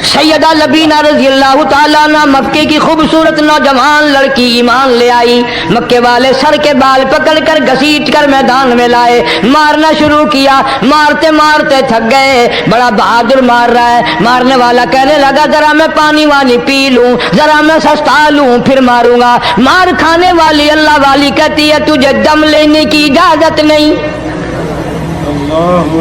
سیدہ لبینہ رضی اللہ تعالیٰ عنہ مکے کی خوبصورت نوجوان لڑکی ایمان لے آئی. مکے والے سر کے بال پکڑ کر گھسیٹ کر میدان میں لائے, مارنا شروع کیا. مارتے مارتے تھک گئے, بڑا بہادر مار رہا ہے. مارنے والا کہنے لگا ذرا میں پانی وانی پی لوں, ذرا میں سستا لوں پھر ماروں گا. مار کھانے والی اللہ والی کہتی ہے تجھے دم لینے کی اجازت نہیں,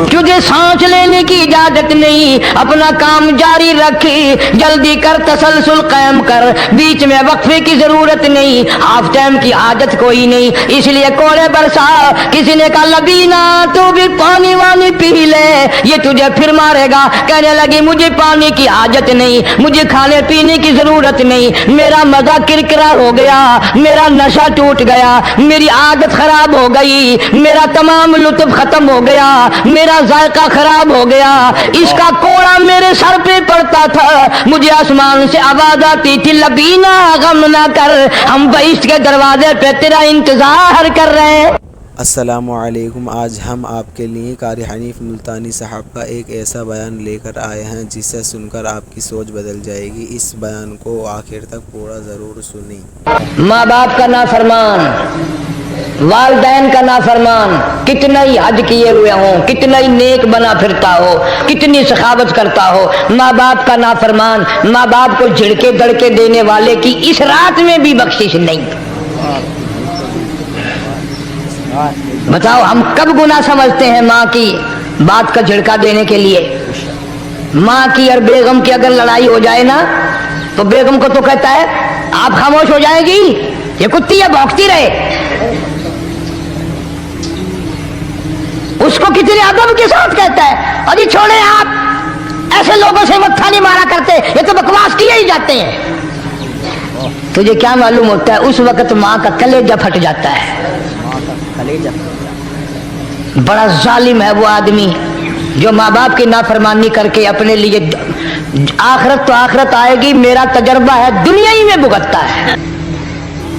تجھے سانس لینے کی اجازت نہیں. اپنا کام جاری رکھ, جلدی کر, تسلسل قائم کر, بیچ میں وقفے کی ضرورت نہیں. ہاف ٹائم کی عادت کوئی نہیں, اس لیے کوڑے برسا. کسی نے کہا لبینہ تو بھی پانی وانی پی لے, یہ تجھے پھر مارے گا. کہنے لگی مجھے پانی کی حاجت نہیں, مجھے کھانے پینے کی ضرورت نہیں. میرا مزہ کرکرا ہو گیا, میرا نشہ ٹوٹ گیا, میری عادت خراب ہو گئی, میرا تمام لطف ختم ہو گیا, میرا ذائقہ خراب ہو گیا. اس کا کوڑا میرے سر پہ پڑتا تھا, مجھے آسمان سے آواز آتی تھی لبینہ غم نہ کر, ہم بہشت کے دروازے پہ تیرا انتظار کر رہے ہیں. السلام علیکم. آج ہم آپ کے لیے قاری حنیف ملتانی صاحب کا ایک ایسا بیان لے کر آئے ہیں جسے سن کر آپ کی سوچ بدل جائے گی. اس بیان کو آخر تک پورا ضرور سنیں. ماں باپ کا نافرمان, والدین کا نافرمان, کتنا ہی حج کیے ہوئے ہوں, کتنا ہی نیک بنا پھرتا ہو, کتنی سخاوت کرتا ہو, ماں باپ کا نافرمان, ماں باپ کو جھڑکے دڑکے دینے والے کی اس رات میں بھی بخشش نہیں. بتاؤ ہم کب گناہ سمجھتے ہیں ماں کی بات کا جھڑکا دینے کے لیے. ماں کی اور بیگم کی اگر لڑائی ہو جائے نا تو بیگم کو تو کہتا ہے آپ خاموش ہو جائے گی, یہ کتی ہے بھونکتی رہے. اس کو کتنے ادب کے ساتھ کہتا ہے ابھی چھوڑے آپ ایسے لوگوں سے متھا نہیں مارا کرتے, یہ تو بکواس کیے ہی جاتے ہیں. تجھے کیا معلوم ہوتا ہے اس وقت ماں کا کلیجہ پھٹ جاتا ہے. بڑا ظالم ہے وہ آدمی جو ماں باپ کی نافرمانی کر کے اپنے لیے آخرت تو آخرت آئے گی, میرا تجربہ ہے دنیا ہی میں بھگتتا ہے.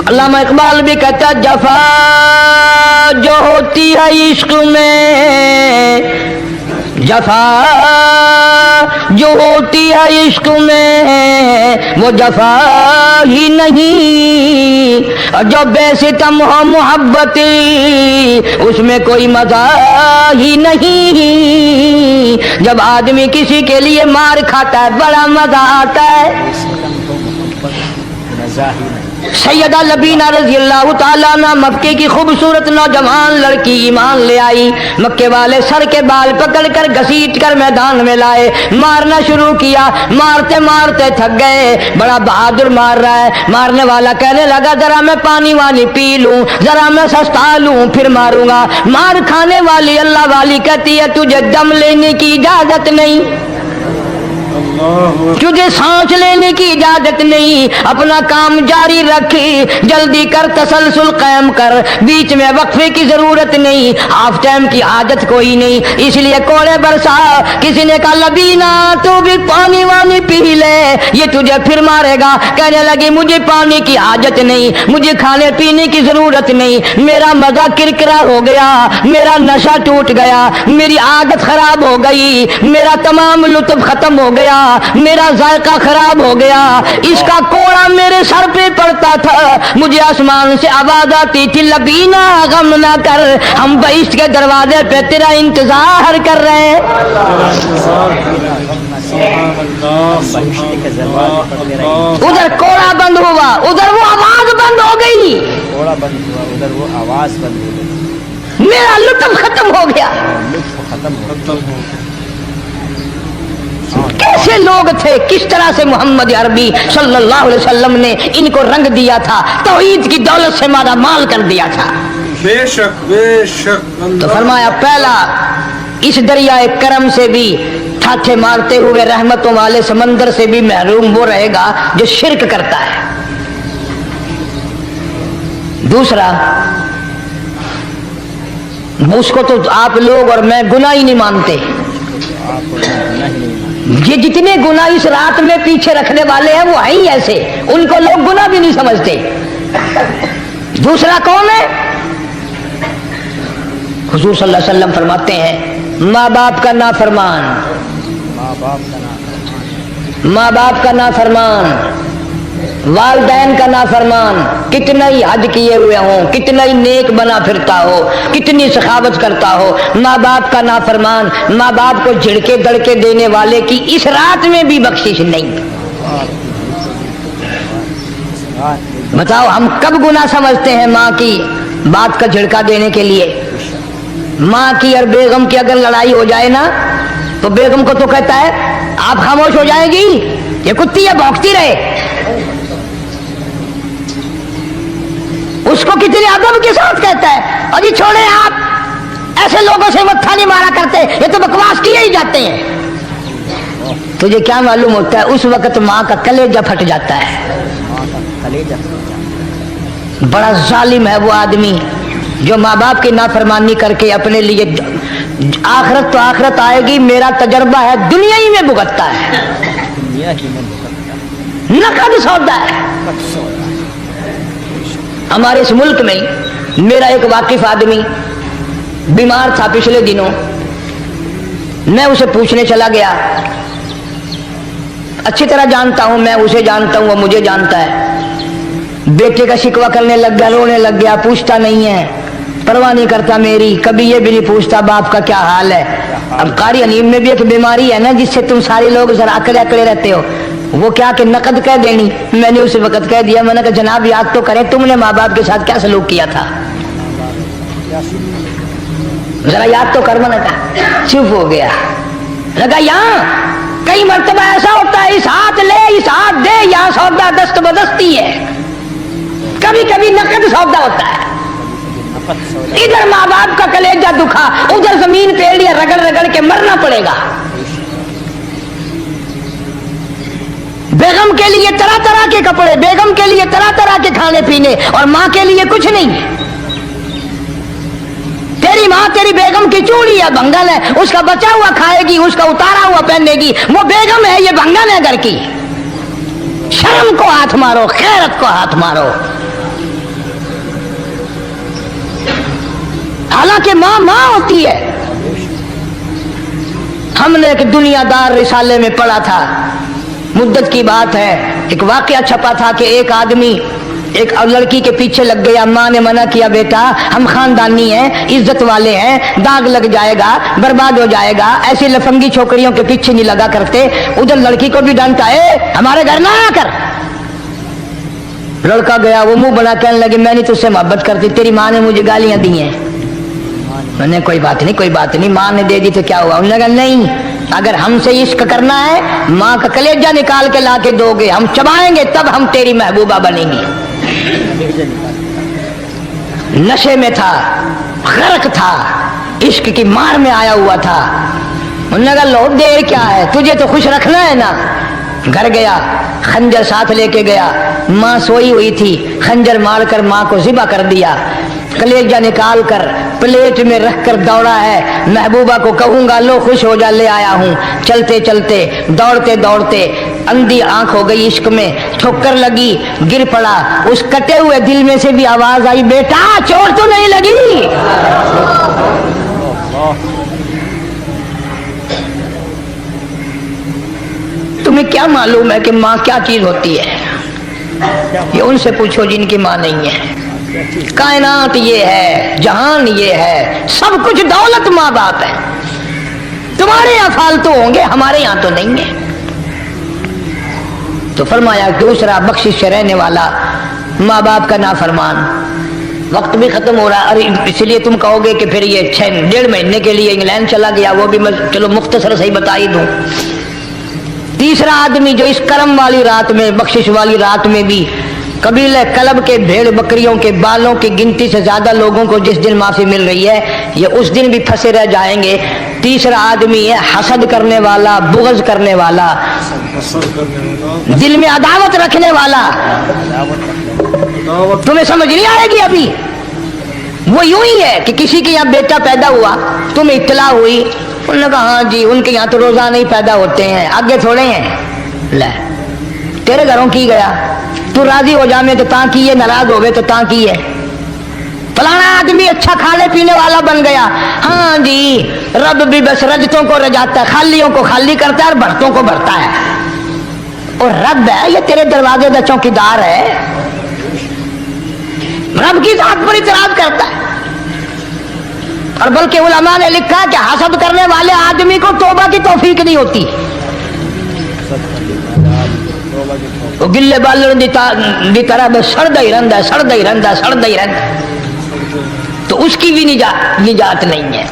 علامہ اقبال بھی کہتا ہے جفا جو ہوتی ہے عشق میں, جفا جو ہوتی ہے عشق میں وہ جفا ہی نہیں, اور جو بے ستم ہو محبت اس میں کوئی مزہ ہی نہیں. جب آدمی کسی کے لیے مار کھاتا ہے بڑا مزہ آتا ہے. سیدہ لبینہ رضی اللہ تعالیٰ عنہ مکے کی خوبصورت نوجوان لڑکی ایمان لے آئی. مکے والے سر کے بال پکڑ کر گھسیٹ کر میدان میں لائے, مارنا شروع کیا. مارتے مارتے تھک گئے, بڑا بہادر مار رہا ہے. مارنے والا کہنے لگا ذرا میں پانی وانی پی لوں, ذرا میں سستا لوں پھر ماروں گا. مار کھانے والی اللہ والی کہتی ہے تجھے دم لینے کی اجازت نہیں, تجھے سانس لینے کی اجازت نہیں. اپنا کام جاری رکھ, جلدی کر, تسلسل قائم کر, بیچ میں وقفے کی ضرورت نہیں. ہاف ٹائم کی عادت کوئی نہیں, اس لیے کوڑے برسا. کسی نے کہا لبینہ تو بھی پانی وانی پی لے, یہ تجھے پھر مارے گا. کہنے لگی مجھے پانی کی حاجت نہیں, مجھے کھانے پینے کی ضرورت نہیں. میرا مزہ کرکرا ہو گیا, میرا نشہ ٹوٹ گیا, میری عادت خراب ہو گئی, میرا تمام لطف ختم ہو گیا, میرا ذائقہ خراب ہو گیا. اس کا کوڑا میرے سر پہ پڑتا تھا, مجھے آسمان سے آواز آتی تھی لبینہ غم نہ کر, ہم بہشت کے دروازے پہ تیرا انتظار کر رہے ہیں. ادھر کوڑا بند ہوا, ادھر وہ آواز بند ہو گئی, میرا لطف ختم ہو گیا. کیسے لوگ تھے, کس طرح سے محمد عربی صلی اللہ علیہ وسلم نے ان کو رنگ دیا تھا, توحید کی دولت سے مالا مال کر دیا تھا. بے شک بے شک. تو فرمایا پہلا اس دریائے کرم سے بھی ٹھاٹھے مارتے ہوئے رحمتوں والے سمندر سے بھی محروم وہ رہے گا جو شرک کرتا ہے. دوسرا اس کو تو آپ لوگ اور میں گناہ ہی نہیں مانتے. یہ جتنے گناہ اس رات میں پیچھے رکھنے والے ہیں وہ ہیں ہی ایسے, ان کو لوگ گناہ بھی نہیں سمجھتے. دوسرا کون ہے؟ حضور صلی اللہ علیہ وسلم فرماتے ہیں ماں باپ کا نافرمان, माँ बाप का नाफरमान, वालदैन का नाफरमान, कितना ही हज किए हुए हो, कितना ही नेक बना फिरता हो, कितनी सखावत करता हो, माँ बाप का नाफरमान, माँ बाप को झिड़के दड़के देने वाले की इस रात में भी बख्शिश नहीं। बताओ हम कब गुनाह समझते हैं माँ की बात का झिड़का देने के लिए। माँ की और बेगम की अगर लड़ाई हो जाए ना तो बेगम को तो कहता है आप खामोश हो जाएगी, ये कुत्ती है भौंकती रहे। उसको कितने अदब के साथ कहता है अजी छोड़े आप, ऐसे लोगों से मत्था नहीं मारा करते, ये तो बकवास किए ही जाते हैं। तुझे क्या मालूम होता है उस वक्त माँ का कलेजा फट जाता है। बड़ा जालिम है वो आदमी जो माँ बाप की नाफरमानी करके अपने लिए आखिरत तो आखिरत आएगी, मेरा तजर्बा है दुनिया ही में भुगतता है, नकद सौदा है। हमारे इस मुल्क में मेरा एक वाकिफ आदमी बीमार था पिछले दिनों, मैं उसे पूछने चला गया। अच्छी तरह जानता हूं, मैं उसे जानता हूं, वो मुझे जानता है। बेटे का शिकवा करने लग गया, रोने लग गया, पूछता नहीं है, परवाह नहीं करता मेरी, कभी ये भी नहीं पूछता बाप का क्या हाल है। अब कारी अनीम में भी एक बीमारी है ना जिससे तुम सारे लोग जरा अकड़े अकड़े रहते हो। वो क्या कि नकद कह देनी, मैंने उसे वक्त कह दिया, मैंने कहा जनाब याद तो करें तुमने माँ बाप के साथ क्या सलूक किया था, जरा याद तो कर। मैंने कहा चुप हो गया। लगा यहाँ कई मर्तबा ऐसा होता है, इस हाथ ले इस हाथ दे, यहाँ सौदा दस्त बदस्ती है, कभी कभी नकद सौदा होता है। इधर माँ बाप का कलेजा दुखा, उधर जमीन पे लिया रगड़ रगड़ के मरना पड़ेगा। बेगम के लिए तरह तरह के कपड़े, बेगम के लिए तरह तरह के खाने पीने, और माँ के लिए कुछ नहीं। तेरी माँ तेरी बेगम की चूड़ी है, भंगल है, उसका बचा हुआ खाएगी, उसका उतारा हुआ पहनेगी, वो बेगम है, ये भंगल है घर की। शर्म को हाथ मारो, खैरत को हाथ मारो। हालांकि माँ माँ होती है। हमने एक दुनियादार रिसाले में पढ़ा था, मुद्दत की बात है, एक वाकया छपा था कि एक आदमी एक लड़की के पीछे लग गया। माँ ने मना किया, बेटा हम खानदानी हैं, इज्जत वाले हैं, दाग लग जाएगा, बर्बाद हो जाएगा, ऐसी लफंगी छोकरियों के पीछे नहीं लगा करते। उधर लड़की को भी डांटा, है हमारे घर ना आकर। लड़का गया, वो मुंह बना कहने लगे मैं नहीं तुझसे मोहब्बत करती, तेरी माँ ने मुझे गालियां दी हैं। मैंने कोई बात नहीं कोई बात नहीं, माँ ने दे दी तो क्या हुआ। उन्होंने कहा नहीं, अगर हमसे इश्क करना है माँ का कलेजा निकाल के ला के दोगे, हम चबाएंगे तब हम तेरी महबूबा बनेंगी। नशे में था, गर्क था, इश्क की मार में आया हुआ था। उन्होंने कहा लो देर क्या है, तुझे तो खुश रखना है ना। घर गया, खंजर साथ लेके गया, माँ सोई हुई थी, खंजर मारकर माँ को ज़िबा कर दिया। कलेजा निकाल कर प्लेट में रख कर दौड़ा है, महबूबा को कहूंगा लो खुश हो जा, ले आया हूँ। चलते चलते दौड़ते दौड़ते अंधी आंख हो गई, इश्क में ठोकर लगी, गिर पड़ा। उस कटे हुए दिल में से भी आवाज आई, बेटा चोट तो नहीं लगी। तुम्हें क्या मालूम है कि माँ क्या चीज होती है? ये उनसे पूछो जिनकी माँ नहीं है। कायनात ये है, जहान ये है, सब कुछ दौलत माँ बाप है। तुम्हारे यहाँ फालतू होंगे, हमारे यहाँ तो नहीं है। तो फरमाया दूसरा बख्शिश से रहने वाला माँ बाप का नाफरमान। वक्त भी खत्म हो रहा, अरे इसलिए तुम कहोगे कि फिर ये 1.5 महीने के लिए इंग्लैंड चला गया, वो भी मैं चलो मुख्तसर सही बता ही दूं। तीसरा आदमी जो इस करम वाली रात में, बख्शिश वाली रात में भी कबीले कलब के भेड़ बकरियों के बालों की गिनती से ज्यादा लोगों को जिस दिन माफी मिल रही है, ये उस दिन भी फंसे रह जाएंगे। तीसरा आदमी है हसद करने वाला, बुग़्ज़ करने वाला, दिल में अदावत रखने वाला। तुम्हें समझ नहीं आएगी अभी। वो यूं ही है कि किसी के यहाँ बेटा पैदा हुआ, तुम्हें इत्तला हुई, उन्होंने कहा हाँ जी उनके यहाँ तो रोजा नहीं पैदा होते हैं, आगे थोड़े हैं। ले तेरे घरों की गया, तू राजी हो जामे तो ता की है, नाराज हो गए तो ता की है। फलाना आदमी अच्छा खाने पीने वाला बन गया, हाँ जी रब भी बस रजतों को रजाता है, खालियों को खाली करता है और भरतों को भरता है। और रब है, ये तेरे दरवाजे का चौकीदार है। रब की जात पर इतराज करता है। और बल्कि उलमा ने लिखा कि हसद करने वाले आदमी को तौबा की तौफीक नहीं होती। वो गिल्ले बालन की तरह बस सड़दा ही रहता, सड़दा ही रहता, सड़दा ही रहता, तो उसकी भी निजात नहीं है।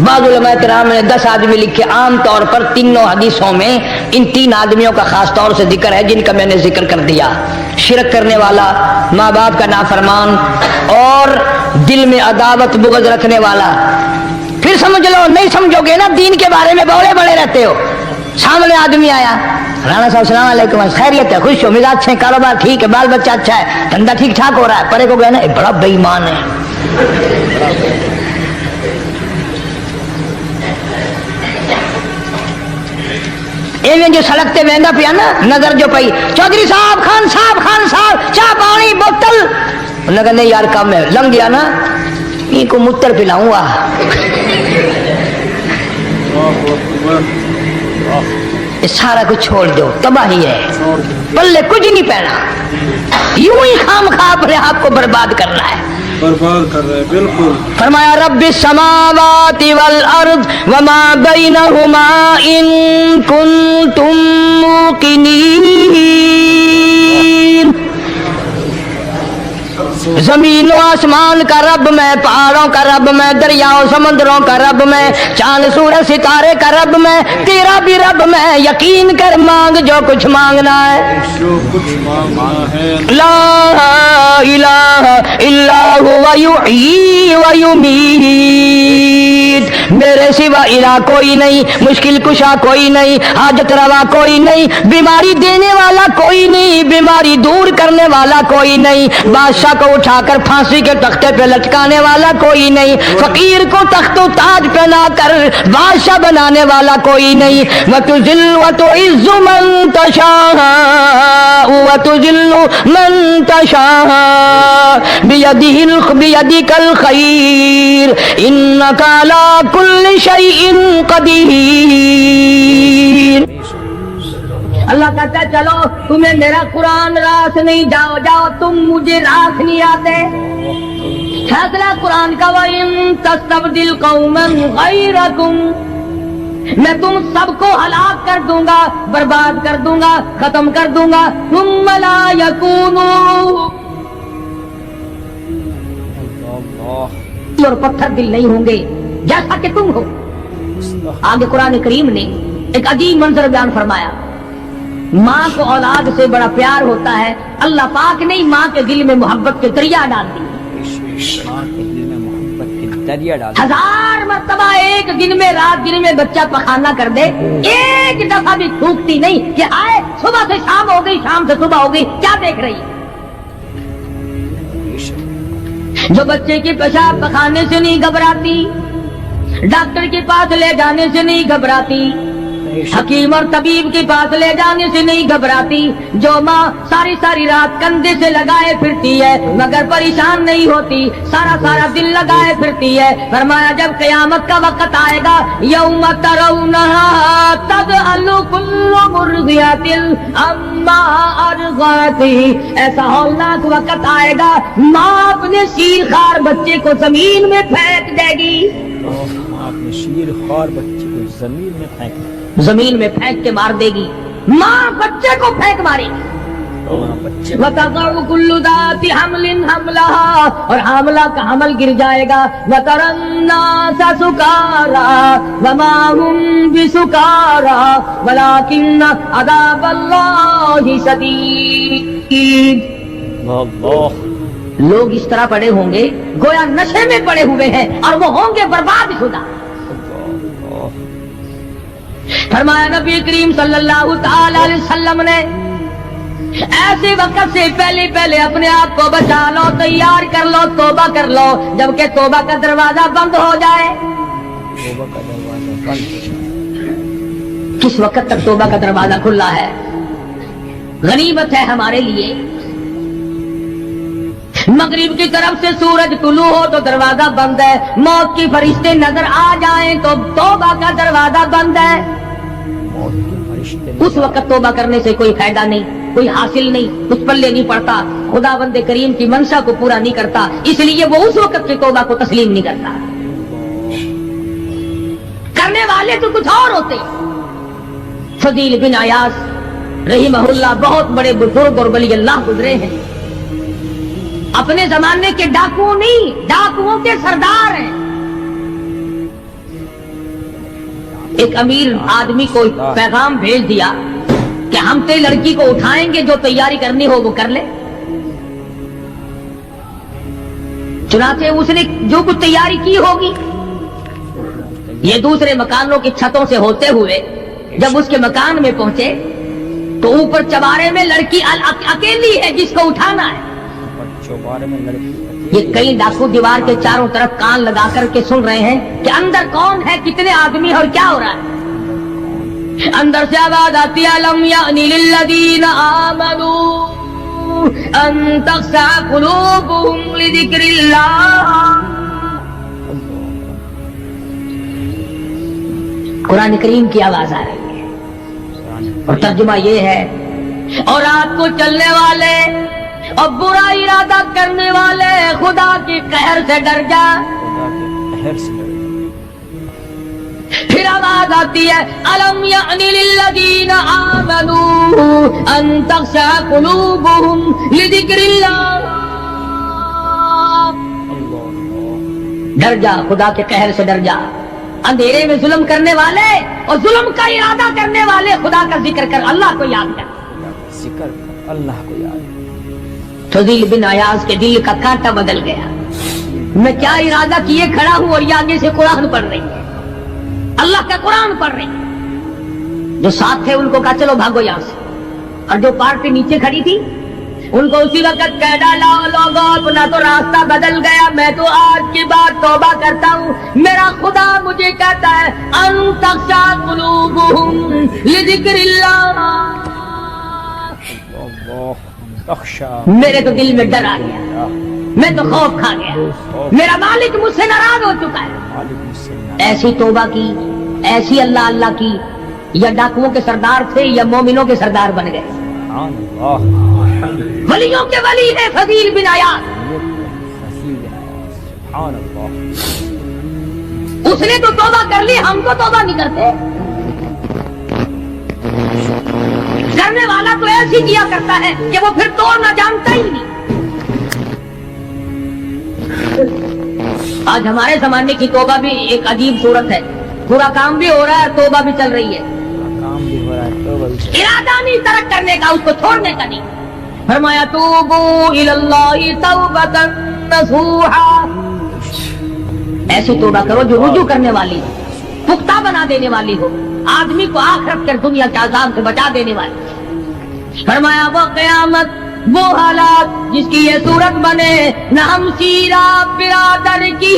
बाद उलमा किराम ने 10 आदमी लिखे। आम तौर पर तीनों हदीसों में इन 3 आदमियों का खास तौर से जिक्र है जिनका मैंने जिक्र कर दिया। शिरक करने वाला, माँ बाप का नाफरमान और दिल में अदावत बुग़्ज़ रखने वाला। फिर समझ लो, नहीं समझोगे ना दीन के बारे में बौले बड़े रहते हो। सामने आदमी आया, राणा साहब सलाम अलैकुम, खैरियत है, खुश हो, मिजाज है, कारोबार ठीक है, बाल बच्चा अच्छा है, धंधा ठीक ठाक हो रहा है। परे को गया ना, बड़ा बेईमान है। एवं जो सड़कते वेंदा पिया ना, नजर जो पई, चौधरी साहब, खान साहब, चाह पानी बोतल। उन्होंने कहा नहीं यार कम है, लंघ गया ना, इनको मुत्तर पिलाऊंगा। ये सारा कुछ छोड़ दो, तबाही है, पल्ले कुछ नहीं पहना, यूं ही खामखा अपने आप को बर्बाद करना है, बर्बाद कर रहे हैं। बिल्कुल फरमाया रब्बिस समावाति वल अर्द वमा बैनहुमा इन कुंतुम मूकिनीन। जमीन और आसमान का रब मैं, पहाड़ों का रब मैं, दरियाओं समुद्रों का रब मैं, चांद सूरज सितारे का रब मैं, तेरा भी रब मैं। यकीन कर मांग जो कुछ मांगना है। जो कुछ मांगना है। ला इलाहा इल्ला हुवा युहयी व युमीत। मेरे सिवा इला कोई नहीं, मुश्किल कुशा कोई नहीं, हाजत रवा कोई नहीं, बीमारी देने वाला कोई नहीं, बीमारी दूर करने वाला कोई नहीं, बादशाह को उठाकर फांसी के तख्ते पे लटकाने वाला कोई नहीं, फकीर को तख्तो ताज पहना कर बादशाह बनाने वाला कोई नहीं। वतुजिल्लु वतुइज्जु मन तशाअ वतुजिल्लु मन तशाअ बियदिकल खैर इन्नका अला कुल्लि शैइन कदीर। अल्लाह कहता है चलो तुम्हें मेरा कुरान रास नहीं, जाओ जाओ, तुम मुझे रास नहीं आते। फैसला कुरान का, वइन तस्तबदिल कौमन गैरकुम, मैं तुम सबको हलाक कर दूंगा, बर्बाद कर दूंगा, खत्म कर दूंगा। तुम ला यकूनू, और पत्थर दिल नहीं होंगे जैसा कि तुम हो। आगे कुरान करीम ने एक अजीब मंजर बयान फरमाया। माँ को औलाद से बड़ा प्यार होता है, अल्लाह पाक ने माँ के दिल में मोहब्बत के दरिया डाल दी। हजार मर्तबा एक दिन में, रात दिन में बच्चा पखाना कर दे, एक दफा भी थूकती नहीं कि आए सुबह से शाम हो गई, शाम से सुबह हो गई, क्या देख रही। जो बच्चे के पेशाब पखाने से नहीं घबराती, डॉक्टर के पास ले जाने से नहीं घबराती, हकीम और तबीब के पास ले जाने से नहीं घबराती, जो माँ सारी सारी रात कंधे से लगाए फिरती है मगर परेशान नहीं होती, सारा सारा दिल लगाए फिरती है। फरमाया जब क़यामत का वक्त आएगा, यौम तरौनहा तज़अलु कुल्लु मुर्दियतिन अम्मा अर्ज़अती, ऐसा हौलनाक वक्त आएगा, माँ अपने शीरखार बच्चे को जमीन में फेंक देगी। आपने शीरखार बच्चे को जमीन में फेंक, जमीन में फेंक के मार देगी, माँ बच्चे को फेंक मारेगी। वतज़अु कुल्लु ज़ाति हमलिन हमलहा, और हामला का हमल गिर जाएगा। वतरन्नासा सुकारा वमा हुम बिसुकारा वलाकिन्न अज़ाबल्लाहि शदीद। लोग इस तरह पड़े होंगे गोया नशे में पड़े हुए हैं और वो होंगे बर्बाद शुदा। फरमाया नबी करीम सल्लल्लाहु तआला अलैहि वसल्लम ने, ऐसे वक्त से पहले पहले अपने आप को बचा लो, तैयार कर लो, तौबा कर लो, जबकि तौबा का दरवाजा बंद हो जाए। किस वक्त तक तौबा का दरवाजा खुला है? गनीमत है हमारे लिए। मगरिब की तरफ से सूरज तुलू हो तो दरवाजा बंद है, मौत की फरिश्ते नजर आ जाएं तो तौबा का दरवाजा बंद है। उस वक्त तौबा करने से कोई फायदा नहीं, कोई हासिल नहीं, कुछ पल्ले नहीं पड़ता, खुदावंद करीम की मंशा को पूरा नहीं करता, इसलिए वो उस वक्त की तौबा को तस्लीम नहीं करता। करने वाले तो कुछ और होते। फजील बिन अयाज रहीमहुल्लाह बहुत बड़े बुजुर्ग और वली अल्लाह गुजरे हैं, अपने जमाने के डाकुओं नहीं, डाकुओं के सरदार हैं। एक अमीर आदमी को पैगाम भेज दिया कि हम तेरी लड़की को उठाएंगे, जो तैयारी करनी हो वो कर ले। चुनाचे उसने जो कुछ तैयारी की होगी, ये दूसरे मकानों की छतों से होते हुए जब उसके मकान में पहुंचे तो ऊपर चबारे में लड़की अकेली है जिसको उठाना है। चौबारे में लड़की ये कई डाकू दीवार के चारों तरफ कान लगा करके सुन रहे हैं कि अंदर कौन है, कितने आदमी और क्या हो रहा है। अंदर से आवाज आती है, लम यानी लिल्लज़ीना आमनू अन तख़शा क़ुलूबुहुम लिज़िक्रिल्लाह। कुरान करीम की आवाज आ रही है और तर्जुमा ये है, और रात को चलने वाले और बुरा इरादा करने वाले खुदा के कहर से डर जा। फिर आवाज आती है, अलम यानी लिल्लज़ीना आमनू अन तख़शा क़ुलूबुहुम लिज़िक्रिल्लाह। डर जा, खुदा के कहर से डर जा। अंधेरे में जुल्म करने वाले और जुल्म का इरादा करने वाले खुदा का जिक्र कर, अल्लाह को याद कर, जिक्र कर, अल्लाह को याद। फजील बिन अयाज के दिल का कांटा बदल गया। मैं क्या इरादा किए खड़ा हूं और ये आगे से कुरान पढ़ रही है, अल्लाह का कुरान पढ़ रही है। जो साथ थे उनको कहा चलो भागो यहां से, और जो पार्टी नीचे खड़ी थी उनको उसी वक्त कह डाला, लोगों अपना तो रास्ता बदल गया, मैं तो आज की बात तौबा करता हूँ। मेरा खुदा मुझे कहता है अन तख़शा क़ुलूबुहुम लिज़िक्रिल्लाह। मेरे तो दिल में डर आ गया, मैं तो खौफ खा गया, मेरा मालिक मुझसे नाराज हो चुका है। ऐसी तौबा की, ऐसी अल्लाह अल्लाह की, या डाकुओं के सरदार थे या मोमिनों के सरदार बन गए। वलियों के वली है फजील बिन अयाज। उसने तो तौबा कर ली, हम तो तौबा नहीं करते। करने वाला तो ऐसी किया करता है कि वो फिर तोड़ना जानता ही नहीं। आज हमारे जमाने की तौबा भी एक अजीब सूरत है, पूरा काम भी हो रहा है, तौबा भी चल रही है। काम भी हो रहा है, तौबा भी चल रही है। इरादा नहीं तरक करने का, उसको छोड़ने का नहीं। फरमाया तूबू इलल्लाहि तौबतन नसूहा। ऐसी तौबा करो जो रुजू करने वाली हो, पुख्ता बना देने वाली हो, आदमी को आखिरत कर दुनिया के अज़ाब से बचा देने वाली। फरमाया वो क़यामत, वो हालात जिसकी ये सूरत बने, न हम सीरा बिरादर की,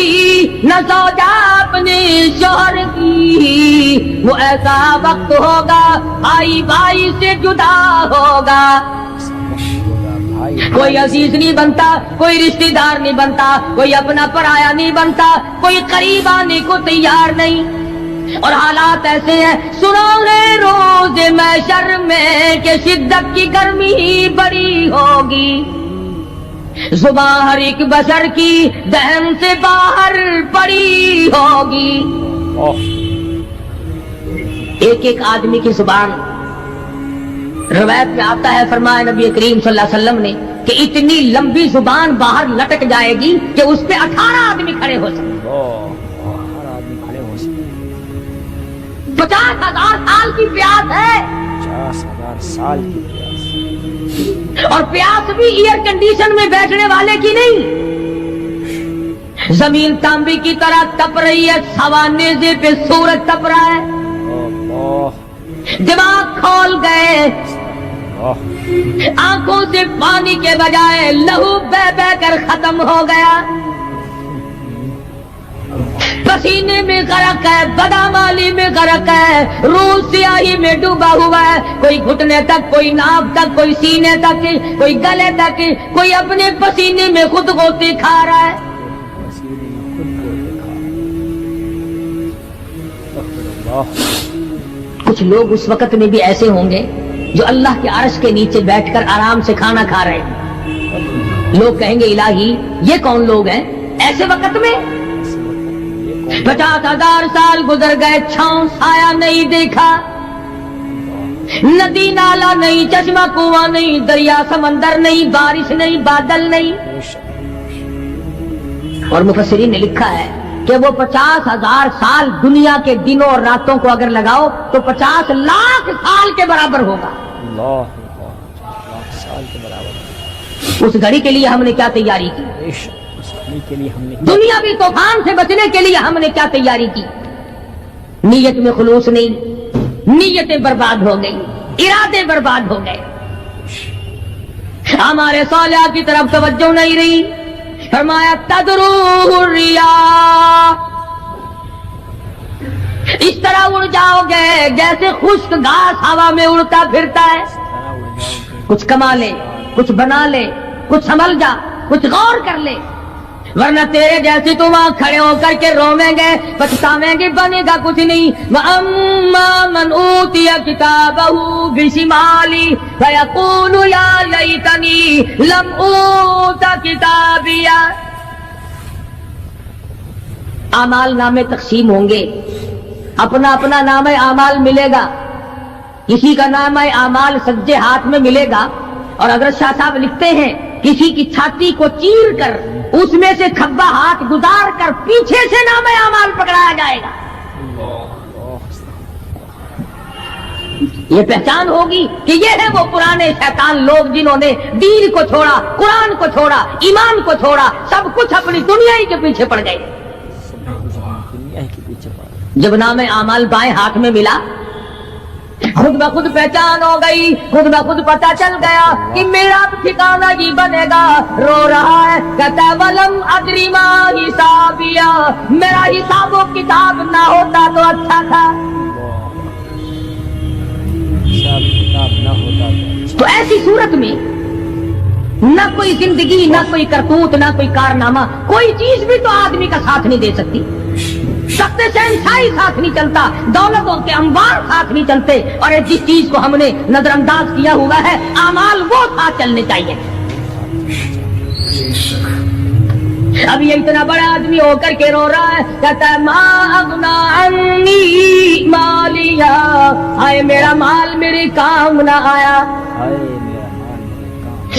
न सौजा अपने शोहर की। वो ऐसा वक्त होगा भाई भाई से जुदा होगा, कोई अजीज नहीं बनता, कोई रिश्तेदार नहीं बनता, कोई अपना पराया नहीं बनता, कोई करीब आने को तैयार नहीं। और हालात ऐसे हैं, सुनोगे रोज महशर में कि शिद्दत की गर्मी बड़ी होगी, जुबान हर एक बशर की दहन से बाहर पड़ी होगी। एक एक आदमी की जुबान, रवायत में आता है, फरमाया नबी करीम सल्लल्लाहु अलैहि वसल्लम ने कि इतनी लंबी जुबान बाहर लटक जाएगी कि उस पे 18 आदमी खड़े हो सकते, 50,000 साल की प्यास है, 50,000 साल की प्यास। और प्यास भी एयर कंडीशन में बैठने वाले की नहीं। जमीन तांबे की तरह तप रही है, सवानेजे पे सूरज तप रहा है, दिमाग खोल गए, आंखों से पानी के बजाय लहू बह बह कर खत्म हो गया, पसीने में गरक है, बदामाली में गरक है, रूह स्याही में डूबा हुआ है, कोई घुटने तक, कोई नाभ तक, कोई सीने तक, कोई गले तक, कोई अपने पसीने में खुद गोते खा रहा है। کچھ لوگ اس وقت میں بھی ایسے ہوں گے جو اللہ کے عرش کے نیچے بیٹھ کر آرام سے کھانا کھا رہے ہیں. لوگ کہیں گے الہی یہ کون لوگ ہیں ایسے وقت میں؟ 50,000 سال گزر گئے، چھاؤں سایہ نہیں دیکھا، ندی نالا نہیں، چشمہ کنواں نہیں، دریا سمندر نہیں، بارش نہیں، بادل نہیں. اور مفسرین نے لکھا ہے کہ وہ 50,000 سال دنیا کے دنوں اور راتوں کو اگر لگاؤ تو 50 لاکھ سال کے برابر ہوگا. اللہ سال کے برابر. اس گھڑی کے لیے ہم نے کیا تیاری کی؟ اس گھڑی کے لیے ہم نے دنیاوی طوفان سے بچنے کے لیے ہم نے کیا تیاری کی؟ نیت میں خلوص نہیں، نیتیں برباد ہو گئی، ارادے برباد ہو گئے، ہمارے صالحہ کی طرف توجہ نہیں رہی. فرمایا تدروح الرياح، اس طرح اڑ جاؤ گے جیسے خشک گھاس ہوا میں اڑتا پھرتا ہے. کچھ کما لے، کچھ بنا لے، کچھ سنبھل جا، کچھ غور کر لے، ورنہ تیرے جیسے تو وہاں کھڑے ہو کر کے رویں گے، پچھتاویں گے، بنے گا کچھ نہیں. وَأَمَّا مَنْ أُوتِيَ كِتَابَهُ بِشِمَالِهِ فَيَقُولُ يَا لَيْتَنِي لَمْ أُوتَ كِتَابِيَهْ. اعمال نامے تقسیم ہوں گے، اپنا اپنا نام اعمال ملے گا. کسی کا نام اعمال سجے ہاتھ میں ملے گا، اور اگر شاہ صاحب لکھتے ہیں کسی کی چھاتی کو چیر کر اس میں سے کھبا ہاتھ گزار کر پیچھے سے نام اعمال پکڑایا جائے گا. یہ پہچان ہوگی کہ یہ ہے وہ پرانے شیطان لوگ جنہوں نے دین کو چھوڑا، قرآن کو چھوڑا، ایمان کو چھوڑا، سب کچھ اپنی دنیا ہی کے پیچھے پڑ گئے. جب نام اعمال بائیں ہاتھ میں ملا، خود بخود پہچان ہو گئی، خود بخود پتہ چل گیا کہ میرا ٹھکانہ ہی بنے گا. رو رہا ہے کہتا ہے وَلَمْ أَدْرِ مَا حِسَابِيَهْ، میرا حساب و کتاب نہ ہوتا تو اچھا تھا. حساب کتاب نہ ہوتا تو ایسی صورت میں نہ کوئی زندگی، نہ کوئی کرتوت، نہ کوئی کارنامہ، کوئی چیز بھی تو آدمی کا ساتھ نہیں دے سکتی. سخت شہنشاہی ساتھ نہیں چلتا، دولتوں کے انبار ساتھ نہیں چلتے، اور جس چیز کو ہم نے نظر انداز کیا ہوا ہے اعمال وہ ساتھ چلنے چاہیے. اب یہ اتنا بڑا آدمی ہو کر کے رو رہا ہے، کہتا ہے ما اغنا عنی مالیا، آئے میرا مال میرے کام نہ آیا.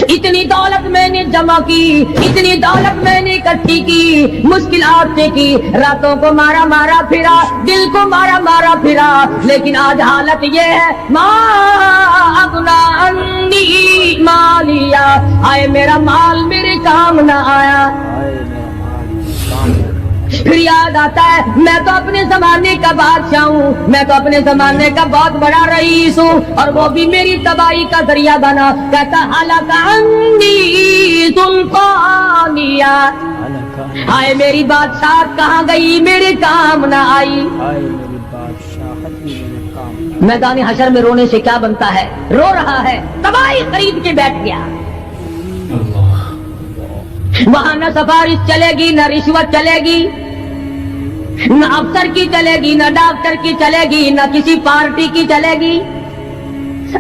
اتنی دولت میں نے جمع کی، اتنی دولت میں نے اکٹھی کی، مشکلات سے کی، راتوں کو مارا مارا پھرا، دل کو مارا مارا پھرا، لیکن آج حالت یہ ہے ما اغنا عنی مالیا، آئے میرا مال میرے کام نہ آیا. پھر یاد آتا ہے میں تو اپنے زمانے کا بادشاہ ہوں، میں تو اپنے زمانے کا بہت بڑا رئیس ہوں، اور وہ بھی میری تباہی کا ذریعہ بنا. کہتا ہلک عنی سلطانیہ، آئے میری بادشاہت کہاں گئی، میرے کام نہ آئی. میدان حشر میں رونے سے کیا بنتا ہے؟ رو رہا ہے، تباہی خرید کے بیٹھ گیا. وہاں نہ سفارش چلے گی، نہ رشوت چلے گی، نہ افسر کی چلے گی، نہ ڈاکٹر کی چلے گی، نہ کسی پارٹی کی چلے گی.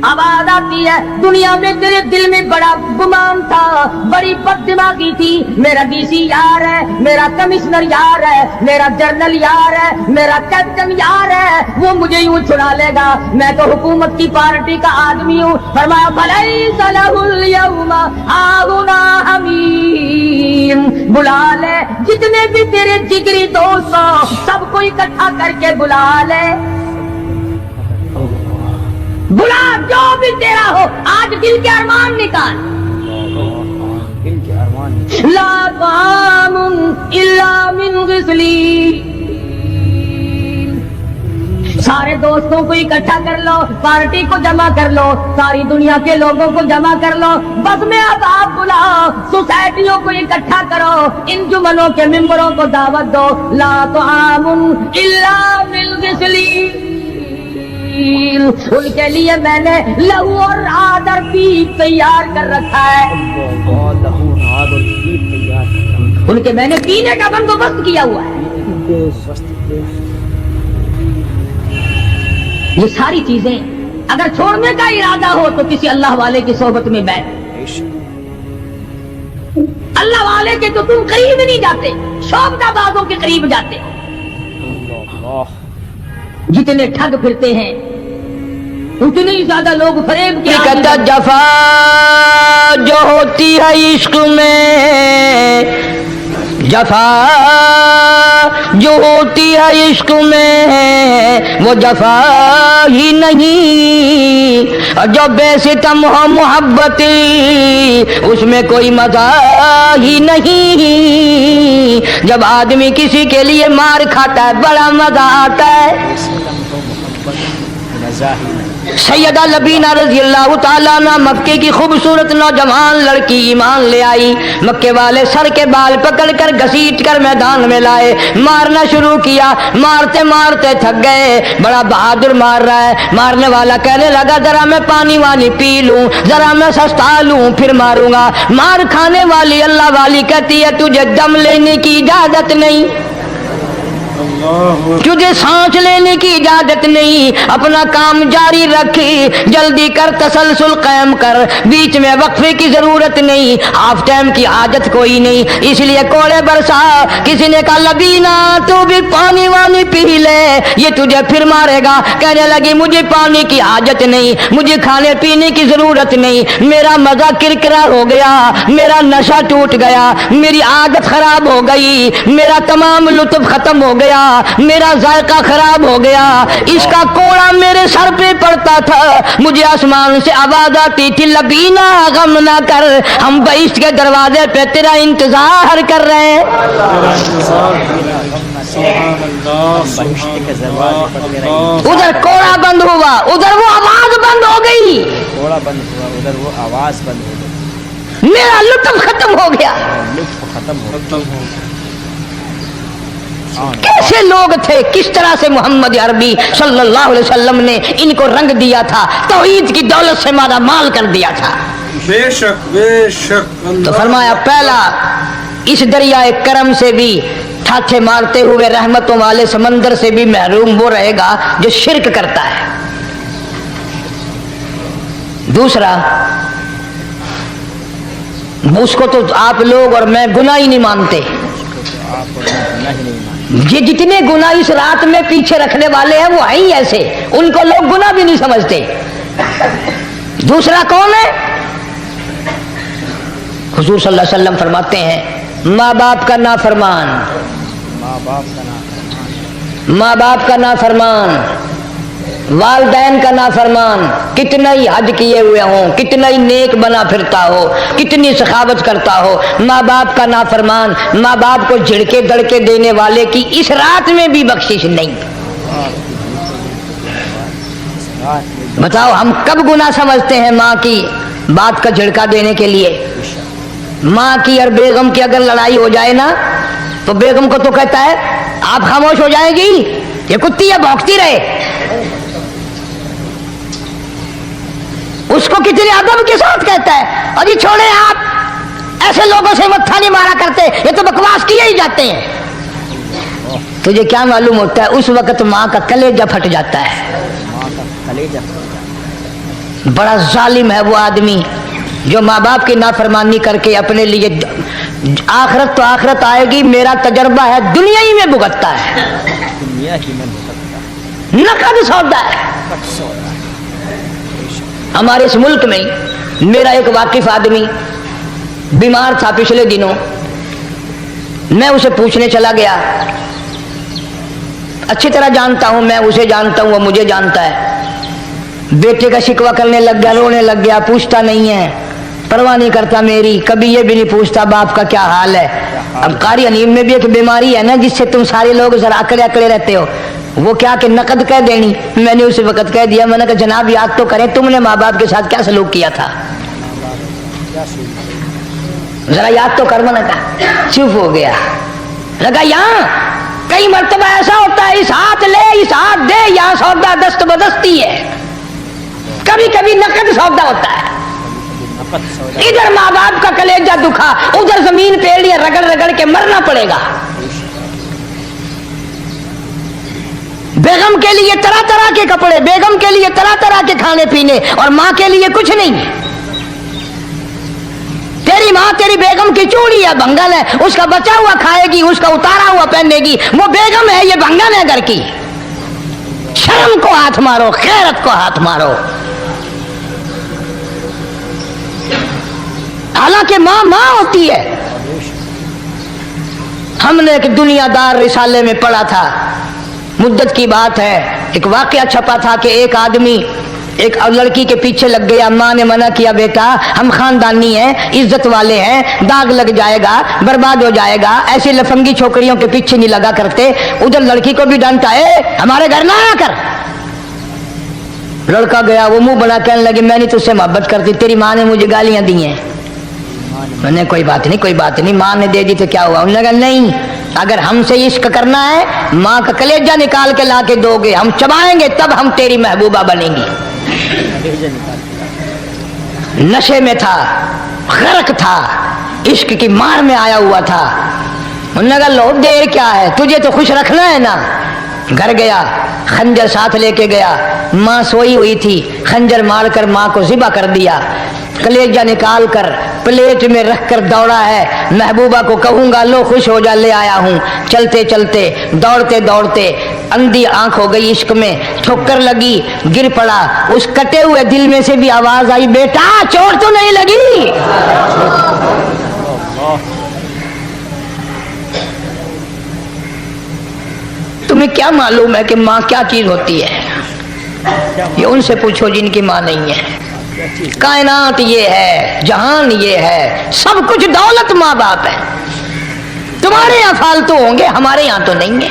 آواز آتی ہے دنیا میں تیرے دل میں بڑا گمان تھا، بڑی بد دماغی تھی، میرا ڈی سی یار ہے، میرا کمشنر یار ہے، میرا جنرل یار ہے، میرا کیپٹن یار ہے، وہ مجھے یوں چھڑا لے گا، میں تو حکومت کی پارٹی کا آدمی ہوں. فرمایا فلیس لہ اليوم ہاہنا حمیم، بلا لے جتنے بھی تیرے جگری دوست ہو سب کو اکٹھا کر کے بلا لے، بلا جو بھی تیرا ہو، آج دل کے ارمان نکال. لا طعام الا من غسلین، سارے دوستوں کو اکٹھا کر لو، پارٹی کو جمع کر لو، ساری دنیا کے لوگوں کو جمع کر لو، بس میں اب آپ بلاؤ، سوسائٹیوں کو اکٹھا کرو، انجمنوں کے ممبروں کو دعوت دو. لا طعام الا من غسلین، ان کے لیے میں نے لہو اور آدر پیپ تیار کر رکھا ہے، ان کے میں نے پینے کا بندوبست کیا ہوا ہے. ये सारी चीजें अगर छोड़ने का इरादा हो तो किसी अल्लाह वाले की सोहबत में बैठ। अल्लाह वाले के तो तुम करीब नहीं जाते, शौकदाबाजों के करीब जाते हो। जितने ठग फिरते हैं उतने ही ज्यादा लोग फरेब के जफा जो होती है इश्क में, जफा जो होती है इश्क में वो जफा ही नहीं, और जो बेसितम हो मोहब्बती उसमें कोई मजा ही नहीं। जब आदमी किसी के लिए मार खाता है बड़ा मजा आता है। सैयदा लबीना रज़ी अल्लाह ताला अन्हा मक्के की खूबसूरत नौजवान लड़की ईमान ले आई। मक्के वाले सर के बाल पकड़कर घसीट कर मैदान में लाए, मारना शुरू किया। मारते मारते थक गए, बड़ा बहादुर मार रहा है। मारने वाला कहने लगा जरा मैं पानी वानी पी लूं, जरा मैं सस्ता लूं फिर मारूंगा। मार खाने वाली अल्लाह वाली कहती है तुझे दम लेने की इजाजत नहीं, तुझे सांस लेने की इजाजत नहीं, अपना काम जारी रख, जल्दी कर तसलसल कायम कर, बीच में वक्फे की जरूरत नहीं, हाफ टाइम की आदत कोई नहीं। इसलिए कोड़े बरसा। किसी ने कहा लबीना तू भी पानी वानी पी ले, ये तुझे फिर मारेगा। कहने लगी मुझे पानी की आदत नहीं, मुझे खाने पीने की जरूरत नहीं, मेरा मजा किरकिरा हो गया, मेरा नशा टूट गया, मेरी आदत खराब हो गई, मेरा तमाम लुत्फ खत्म हो गया, मेरा जायका खराब हो गया। इसका कोड़ा मेरे सर पे पड़ता था, मुझे आसमान से आवाज आती थी लबीना गम ना कर, हम बहिश्त के दरवाजे पे तेरा इंतजार कर रहे हैं। उधर कोड़ा बंद हुआ, उधर वो आवाज बंद हो गई, कोड़ा बंद हुआ, उधर वो आवाज बंद हो गई, मेरा लुत्फ खत्म हो गया। लुत्फ खत्म हो गया। कैसे लोग थे, किस तरह से मोहम्मद अरबी सल्लल्लाहु अलैहि वसल्लम ने इनको रंग दिया था, तौहीद की दौलत से मारा माल कर दिया था। बेशक बेशक। तो फरमाया पहला इस दरियाए करम से भी ठाठे मारते हुए रहमतों वाले समंदर से भी महरूम वो रहेगा जो शिरक करता है। दूसरा उसको तो आप लोग और मैं गुनाह ही नहीं मानते, ये जितने गुनाह इस रात में पीछे रखने वाले हैं वो है ही ऐसे, उनको लोग गुनाह भी नहीं समझते। दूसरा कौन है? हुजूर सल्लल्लाहु अलैहि वसल्लम फरमाते हैं माँ बाप का नाफरमान, माँ बाप का नाफरमान, वालदैन का नाफरमान, कितना ही हज किए हुए हो, कितना ही नेक बना फिरता हो, कितनी सखावत करता हो, माँ बाप का नाफरमान, माँ बाप को झिड़के दड़के देने वाले की इस रात में भी बख्शिश नहीं। बताओ हम कब गुनाह समझते हैं माँ की बात का झिड़का देने के लिए? माँ की और बेगम की अगर लड़ाई हो जाए ना तो बेगम को तो कहता है आप खामोश हो जाएगी, ये कुत्ती है भौंकती रहे। उसको कितने अदब के साथ कहता है अजी छोड़े आप, ऐसे लोगों से मत्था नहीं मारा करते, ये तो बकवास किए ही जाते हैं। तुझे क्या मालूम होता है उस वक्त माँ का कलेजा फट जाता है। बड़ा जालिम है वो आदमी जो माँ बाप की नाफरमानी करके अपने लिए आखिरत तो आखिरत आएगी, मेरा तजर्बा है दुनिया ही में भुगतता है, नकद सौदा है। हमारे इस मुल्क में मेरा एक वाकिफ आदमी बीमार था पिछले दिनों, मैं उसे पूछने चला गया, अच्छी तरह जानता हूं, मैं उसे जानता हूं, वो मुझे जानता है। बेटे का शिकवा करने लग गया, रोने लग गया, पूछता नहीं है, परवाह नहीं करता मेरी, कभी ये भी नहीं पूछता बाप का क्या हाल है। अब कारी अनीम में भी एक बीमारी है ना जिससे तुम सारे लोग जरा अकड़े अकड़े रहते हो, वो क्या कि नकद कह देनी। मैंने उस वक्त कह दिया, मैंने कहा जनाब याद तो करें तुमने माँ बाप के साथ क्या सलूक किया था, जरा याद तो कर। मैंने कहा चुप हो गया। लगा यहाँ कई मर्तबा ऐसा होता है इस हाथ ले इस हाथ दे, यहाँ सौदा दस्त बदस्ती है, कभी कभी नकद सौदा होता है। इधर माँ बाप का कलेजा दुखा, उधर जमीन पे लिए रगड़ रगड़ के मरना पड़ेगा। बेगम के लिए तरह तरह के कपड़े, बेगम के लिए तरह तरह के खाने पीने, और माँ के लिए कुछ नहीं। तेरी माँ तेरी बेगम की चूड़ी है, भंगल है, उसका बचा हुआ खाएगी, उसका उतारा हुआ पहनेगी, वो बेगम है, ये भंगल है घर की। शर्म को हाथ मारो, खैरत को हाथ मारो। हालांकि माँ माँ होती है। हमने एक दुनियादार रिसाले में पढ़ा था, मुद्दत की बात है, एक वाकया छपा था कि एक आदमी एक लड़की के पीछे लग गया। माँ ने मना किया, बेटा हम खानदानी हैं, इज्जत वाले हैं, दाग लग जाएगा, बर्बाद हो जाएगा, ऐसी लफंगी छोकरियों के पीछे नहीं लगा करते। उधर लड़की को भी डांटा, हमारे घर ना आया कर। लड़का गया, वो मुंह बना कहने लगे, मैं नहीं तुझसे मोहब्बत करती, तेरी माँ ने मुझे गालियां दी हैं। मैंने कोई बात नहीं, कोई बात नहीं, माँ ने दे दी तो क्या हुआ। उन्होंने कहा नहीं, अगर हमसे इश्क करना है माँ का कलेजा निकाल के ला के दोगे, हम चबाएंगे तब हम तेरी महबूबा बनेंगी। नशे में था, गर्क था, इश्क की मार में आया हुआ था। उन्होंने कहा लो देर क्या है, तुझे तो खुश रखना है ना। घर गया, खंजर साथ लेके गया, माँ सोई हुई थी, खंजर मारकर माँ को ज़िबा कर दिया। कलेजा निकाल कर प्लेट में रख कर दौड़ा है, महबूबा को कहूंगा लो खुश हो जा, ले आया हूं। चलते चलते दौड़ते दौड़ते अंधी आंख हो गई, इश्क में ठोकर लगी, गिर पड़ा। उस कटे हुए दिल में से भी आवाज आई, बेटा चोट तो नहीं लगी? तुम्हें क्या मालूम है कि माँ क्या चीज होती है? ये उनसे पूछो जिनकी माँ नहीं है। कायनात ये है, जहान ये है, सब कुछ दौलत माँ बाप है। तुम्हारे यहाँ फालतू होंगे, हमारे यहाँ तो नहीं है।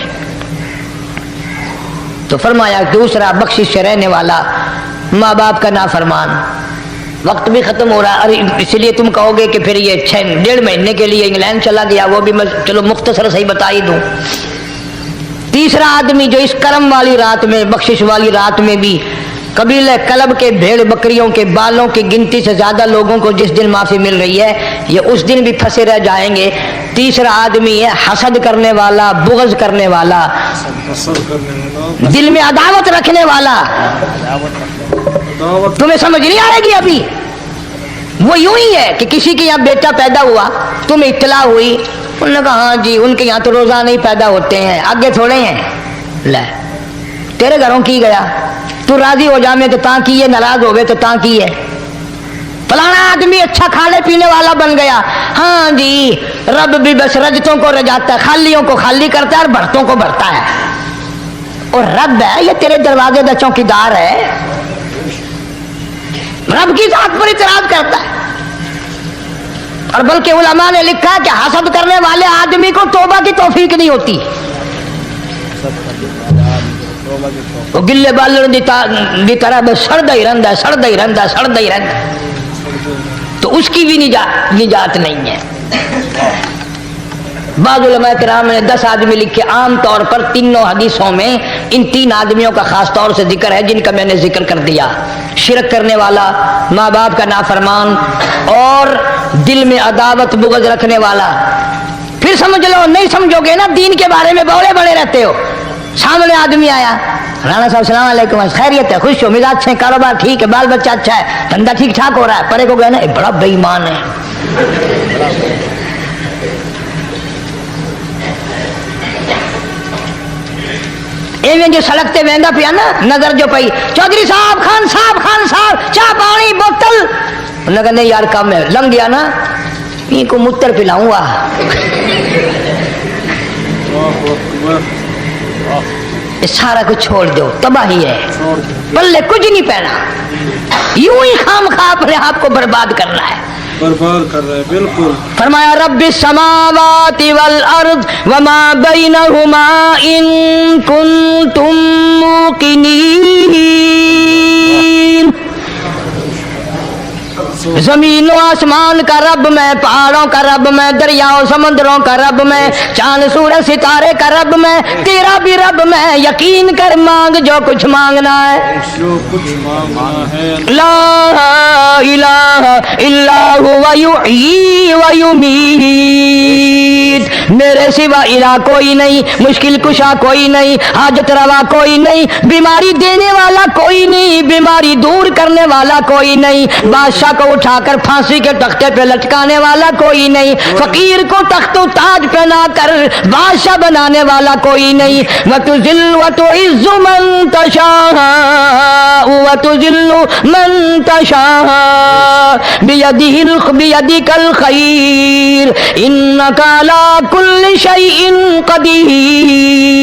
तो फरमाया दूसरा बख्शिश से रहने वाला माँ बाप का नाफरमान। वक्त भी खत्म हो रहा, अरे इसलिए तुम कहोगे कि फिर ये 1.5 महीने के लिए इंग्लैंड चला गया, वो भी मैं चलो मुख्तसर सही बता ही दूं। तीसरा आदमी जो इस करम वाली रात में, बख्शिश वाली रात में भी कबीले कलब के भेड़ बकरियों के बालों की गिनती से ज्यादा लोगों को जिस दिन माफी मिल रही है, ये उस दिन भी फंसे रह जाएंगे। तीसरा आदमी है हसद करने वाला, बुग़्ज़ करने वाला, दिल में अदावत रखने वाला। तुम्हें समझ नहीं आएगी अभी। वो यूं ही है कि किसी के यहाँ बेटा पैदा हुआ, तुम्हें इत्तला हुई, उन्होंने कहा हाँ जी उनके यहाँ तो रोजाना ही पैदा होते हैं, आगे थोड़े हैं। ले तेरे घरों की गया, तू राजी हो जा में तो ता की है, नाराज हो गए तो ता की है। फलाना आदमी अच्छा खाने पीने वाला बन गया, हाँ जी रब भी बस रजतों को रजाता है, खालियों को खाली करता है और भरतों को भरता है। और रब है ये तेरे दरवाजे का चौकीदार है, रब की जात पर इतराज करता है। और बल्कि उलमा ने लिखा कि हसद करने वाले आदमी को तौबा की तौफीक नहीं होती। वो गिल्ले बालन दी तरह बस सड़दा ही रहता, सड़दा ही रहता, सड़दा ही रहता, तो उसकी भी निजात नहीं है। बाद उलमा किराम ने 10 आदमी लिखे। आम तौर पर तीनों हदीसों में इन 3 आदमियों का खास तौर से जिक्र है जिनका मैंने जिक्र कर दिया। शिरक करने वाला, माँ बाप का नाफरमान और दिल में अदावत बुग़्ज़ रखने वाला। फिर समझ लो, नहीं समझोगे ना दीन के बारे में बौले बड़े रहते हो। सामने आदमी आया, राणा साहब सलाम अलैकुम, खैरियत है, खुश हो, मिजाज अच्छे, कारोबार ठीक है, बाल बच्चा अच्छा है, धंधा ठीक ठाक हो रहा है। परे को गया ना बड़ा बेईमान है, एवं जो सड़कते महंगा पिया ना, नजर जो पई, चौधरी साहब, खान साहब चाह पानी बोतल। उन्होंने कहा नहीं यार काम है, लंघ गया ना इनको मूत्र पिलाऊंगा। सारा कुछ छोड़ दो, तबाही है, पल्ले कुछ नहीं पहना, यूं ही खामखा अपने आप को बर्बाद करना है, बर्बाद कर रहे हैं। बिल्कुल फरमाया रब्बिस समावाति वल अर्द वमा बैनहुमा इन कुंतुम मुकिनीन। जमीन और आसमान का रब मैं, पहाड़ों का रब मैं, दरियाओं समुद्रों का रब मैं, चांद सूरज सितारे का रब मैं, तेरा भी रब मैं, यकीन कर मांग जो कुछ मांगना है। जो कुछ मांगना है, ला इलाहा इल्ला हुवा युहयी व युमीत। میرے سوا الہ کوئی نہیں، مشکل کشا کوئی نہیں، حاجت روا کوئی نہیں، بیماری دینے والا کوئی نہیں، بیماری دور کرنے والا کوئی نہیں، بادشاہ کو اٹھا کر پھانسی کے تختے پہ لٹکانے والا کوئی نہیں، فقیر کو تخت و تاج پہنا کر بادشاہ بنانے والا کوئی نہیں۔ وَتُذِلُّ وَتُعِزُّ مَن تَشَاءُ وَتُذِلُّ مَن تَشَاءُ بِيَدِكَ الْخَيْرُ إِنَّكَ عَلَى كُلِّ شَيْءٍ قَدِيرٌ۔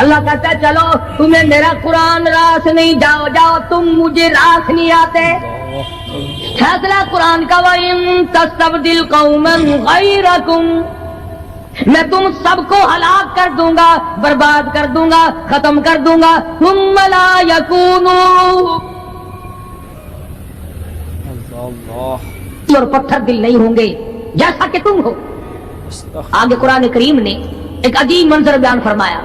اللہ کہتا ہے چلو تمہیں میرا قرآن راس نہیں، جاؤ جاؤ تم مجھے راس نہیں آتے۔ فیصلہ قرآن کا وَإِن تَسْتَبْدِلْ قَوْمًا غَيْرَكُمْ، میں تم سب کو ہلاک کر دوں گا، برباد کر دوں گا، ختم کر دوں گا، ثم لا یکونوا، اور پتھر دل نہیں ہوں گے جیسا کہ تم ہو۔ آگے قرآن کریم نے ایک عجیب منظر بیان فرمایا،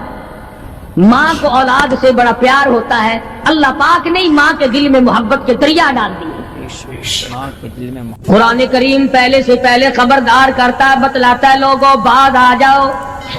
ماں کو اولاد سے بڑا پیار ہوتا ہے، اللہ پاک نے ماں کے دل میں محبت کے دریا ڈال دی۔ قرآن کریم پہلے سے پہلے خبردار کرتا ہے، بتلاتا ہے لوگوں بعد آ جاؤ،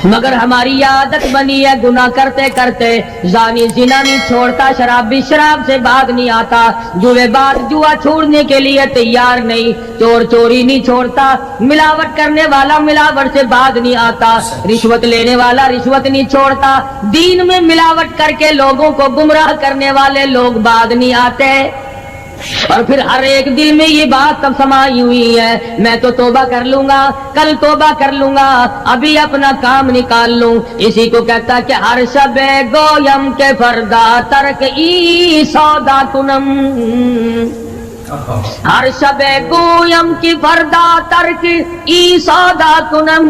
مگر ہماری عادت بنی ہے گناہ کرتے کرتے، زانی زنا نہیں چھوڑتا، شرابی شراب سے بعد نہیں آتا، جوے بعد جوا چھوڑنے کے لیے تیار نہیں، چور چوری نہیں چھوڑتا، ملاوٹ کرنے والا ملاوٹ سے بعد نہیں آتا، رشوت لینے والا رشوت نہیں چھوڑتا، دین میں ملاوٹ کر کے لوگوں کو گمراہ کرنے والے لوگ بعد نہیں آتے۔ اور پھر ہر ایک دل میں یہ بات تب سمائی ہوئی ہے، میں تو توبہ کر لوں گا، کل توبہ کر لوں گا، ابھی اپنا کام نکال لوں۔ اسی کو کہتا کہ ہر شب گویم کے فردا ترک ای سودا کنم، ہر شب گویم کی فردا ترک ای سودا کنم،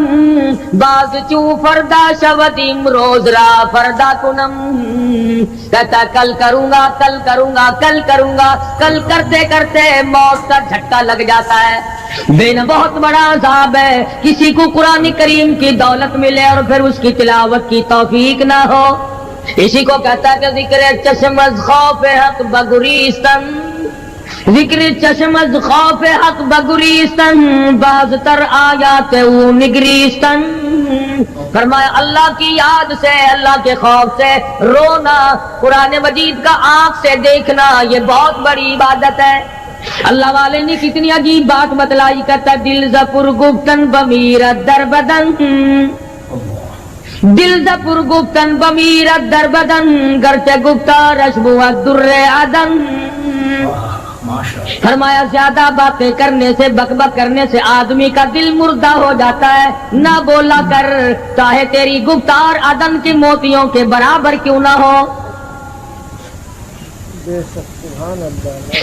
باز چو فردا شودیم روز را فردا کنم، کہتا کل کروں گا کل کروں گا کل کروں گا، کل کرتے کرتے موت کا جھٹکا لگ جاتا ہے۔ بین بہت بڑا عذاب ہے کسی کو قرآن کریم کی دولت ملے اور پھر اس کی تلاوت کی توفیق نہ ہو۔ اسی کو کہتا کہ ذکر چشم از خوف حق بگریستن، ذکر چشم از خوف حق بگریستن، باز تر آیات او نگریستن، فرمایا اللہ کی یاد سے، اللہ کے خوف سے رونا، قرآن مجید کا آنکھ سے دیکھنا، یہ بہت بڑی عبادت ہے۔ اللہ والے نے کتنی عجیب بات بتلائی، کرتا دل زپر گفتن بمیرت در بدن، دل زپر گفتن بمیرت در بدن، گرچہ گفتہ رشبو در عدن، فرمایا زیادہ باتیں کرنے سے، بک بک کرنے سے آدمی کا دل مردہ ہو جاتا ہے، نہ بولا کر چاہے تیری گفتار عدن کے موتیوں کے برابر کیوں نہ ہو،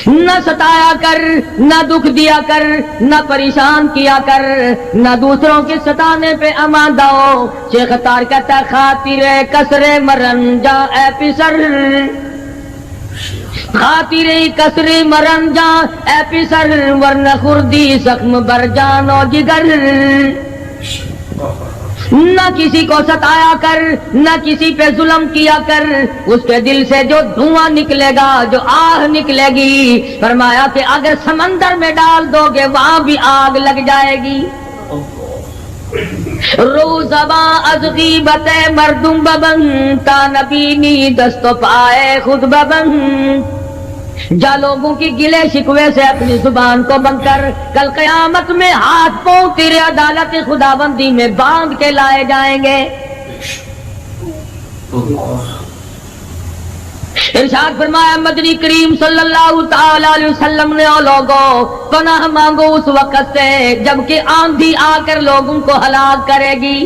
نہ ستایا کر، نہ دکھ دیا کر، نہ پریشان کیا کر، نہ دوسروں کے ستانے پہ آمادہ ہو۔ شیخ تار کہتا خاطر کسر مرن جا اے پسر، خاطر کسر مرن جا اے پسر، ورنہ خردی زخم بر جان و جگر، نہ کسی کو ستایا کر، نہ کسی پہ ظلم کیا کر، اس کے دل سے جو دھواں نکلے گا، جو آہ نکلے گی، فرمایا کہ اگر سمندر میں ڈال دو گے وہاں بھی آگ لگ جائے گی۔ روزباں از غیبت مردم ببن، تا نبینی دست و پائے خود ببن، جا لوگوں کی گلے شکوے سے اپنی زبان کو بند کر، کل قیامت میں ہاتھ پاؤں تیرے عدالت خداوندی میں باندھ کے لائے جائیں گے۔ ارشاد فرمایا مدنی کریم صلی اللہ تعالی علیہ وسلم نے، او لوگوں پناہ مانگو اس وقت سے جبکہ آندھی آ کر لوگوں کو ہلاک کرے گی۔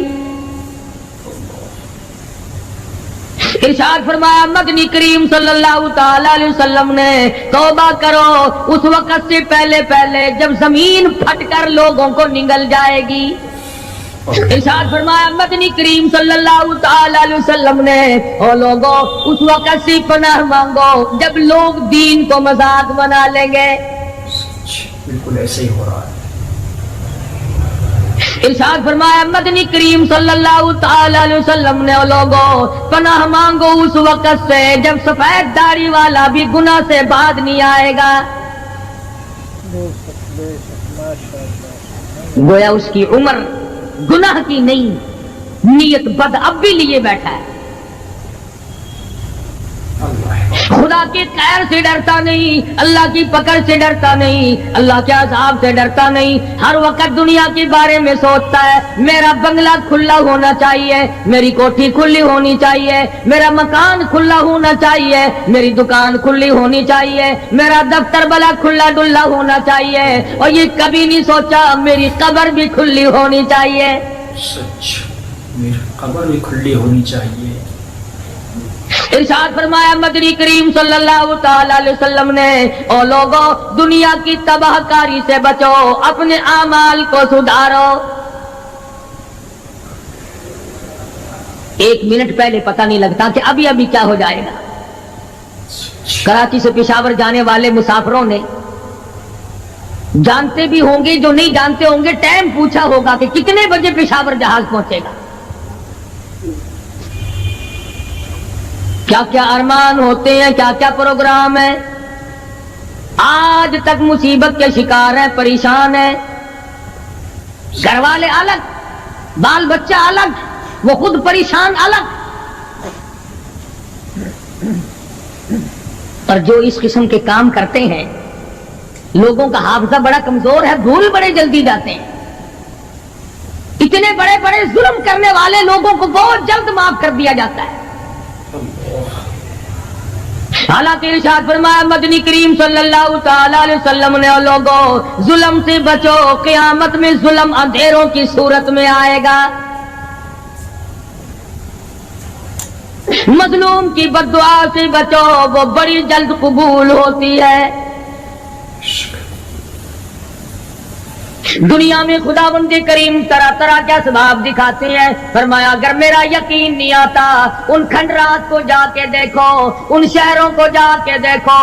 ارشاد فرمایا مدنی کریم صلی اللہ تعالی علیہ وسلم نے، توبہ کرو اس وقت سے پہلے پہلے جب زمین پھٹ کر لوگوں کو نگل جائے گی۔ ارشاد فرمایا مدنی کریم صلی اللہ تعالی علیہ وسلم نے، او لوگوں اس وقت سے پناہ مانگو جب لوگ دین کو مذاق بنا لیں گے۔ بالکل ایسے ہی ہو رہا ہے۔ ارشاد فرمایا مدنی کریم صلی اللہ تعالی علیہ وسلم نے، او لوگوں پناہ مانگو اس وقت سے جب سفید داڑھی والا بھی گناہ سے بعد نہیں آئے گا۔ गोया उसकी उम्र गुनाह की नहीं, नीयत बद अब भी लिए बैठा है। खुदा के कैर से डरता नहीं, अल्लाह की पकड़ से डरता नहीं, अल्लाह के अज़ाब से डरता नहीं। हर वक्त दुनिया के बारे में सोचता है, मेरा बंगला खुला होना चाहिए, मेरी कोठी खुली होनी चाहिए, मेरा मकान खुला होना चाहिए, मेरी दुकान खुली होनी चाहिए, मेरा दफ्तर भला खुला डुल्ला होना चाहिए। और ये कभी नहीं सोचा मेरी कब्र भी खुली होनी चाहिए। सच, मेरी कब्र भी खुली होनी चाहिए। इरशाद फरमाया मदनी करीम सल्लल्लाहु ताला अलैहि वसल्लम ने, ओ लोगों दुनिया की तबाहकारी से बचो, अपने आमाल को सुधारो। एक मिनट पहले पता नहीं लगता कि अभी अभी क्या हो जाएगा। कराची से पेशावर जाने वाले मुसाफिरों ने, जानते भी होंगे जो नहीं जानते होंगे, टाइम पूछा होगा कि कितने बजे पेशावर जहाज पहुंचेगा। क्या क्या अरमान होते हैं, क्या क्या प्रोग्राम है। आज तक मुसीबत के शिकार हैं, परेशान हैं। घर वाले अलग, बाल बच्चा अलग, वो खुद परेशान अलग। पर जो इस किस्म के काम करते हैं, लोगों का हाफजा बड़ा कमजोर है, भूल बड़े जल्दी जाते हैं। इतने बड़े बड़े जुल्म करने वाले लोगों को बहुत जल्द माफ कर दिया जाता है। हालांकि इरशाद फरमाया मदनी करीम सल्लल्लाहु ताला अलैहि वसल्लम ने, लोगों जुल्म से बचो, क़यामत में जुल्म अंधेरों की सूरत में आएगा। मजलूम की बद्दुआ से बचो, वो बड़ी जल्द कबूल होती है। दुनिया में खुदावंद करीम तरह तरह के असबाब दिखाते हैं। फरमाया अगर मेरा यकीन नहीं आता, उन खंडरात को जाके देखो, उन शहरों को जाके देखो।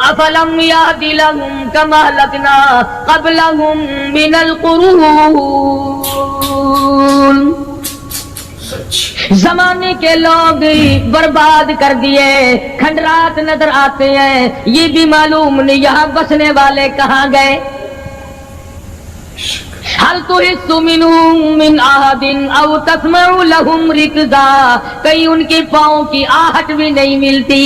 अफलम याहदि लहुम कमा अहलकना क़ब्लहुम मिनल क़ुरून, जमाने के लोग बर्बाद कर दिए, खंडरात नजर आते हैं, ये भी मालूम नहीं यहाँ बसने वाले कहाँ गए। हल तुहिस्सु मिनहुम मिन अहदिन औ तस्मउ लहुम रिक्ज़ा, कहीं उनके पाँव की आहट भी नहीं मिलती।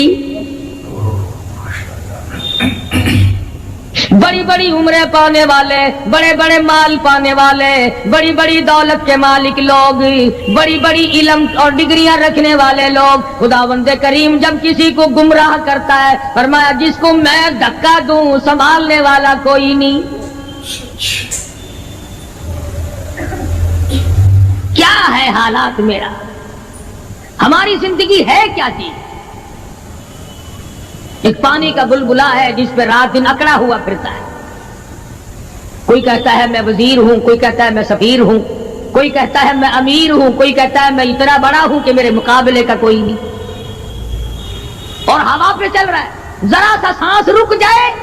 बड़ी बड़ी उम्रें पाने वाले, बड़े बड़े माल पाने वाले, बड़ी बड़ी दौलत के मालिक लोग, बड़ी बड़ी इल्म और डिग्रियां रखने वाले लोग, खुदावंद करीम जब किसी को गुमराह करता है, फरमाया जिसको मैं धक्का दूं संभालने वाला कोई नहीं। क्या है हालात मेरा, हमारी जिंदगी है क्या चीज। एक पानी का बुलबुला है जिस पे रात दिन अकड़ा हुआ फिरता है। कोई कहता है मैं वजीर हूं, कोई कहता है मैं सफीर हूं, कोई कहता है मैं अमीर हूं, कोई कहता है मैं इतना बड़ा हूं कि मेरे मुकाबले का कोई नहीं। और हवा पे चल रहा है, जरा सा सांस रुक जाए,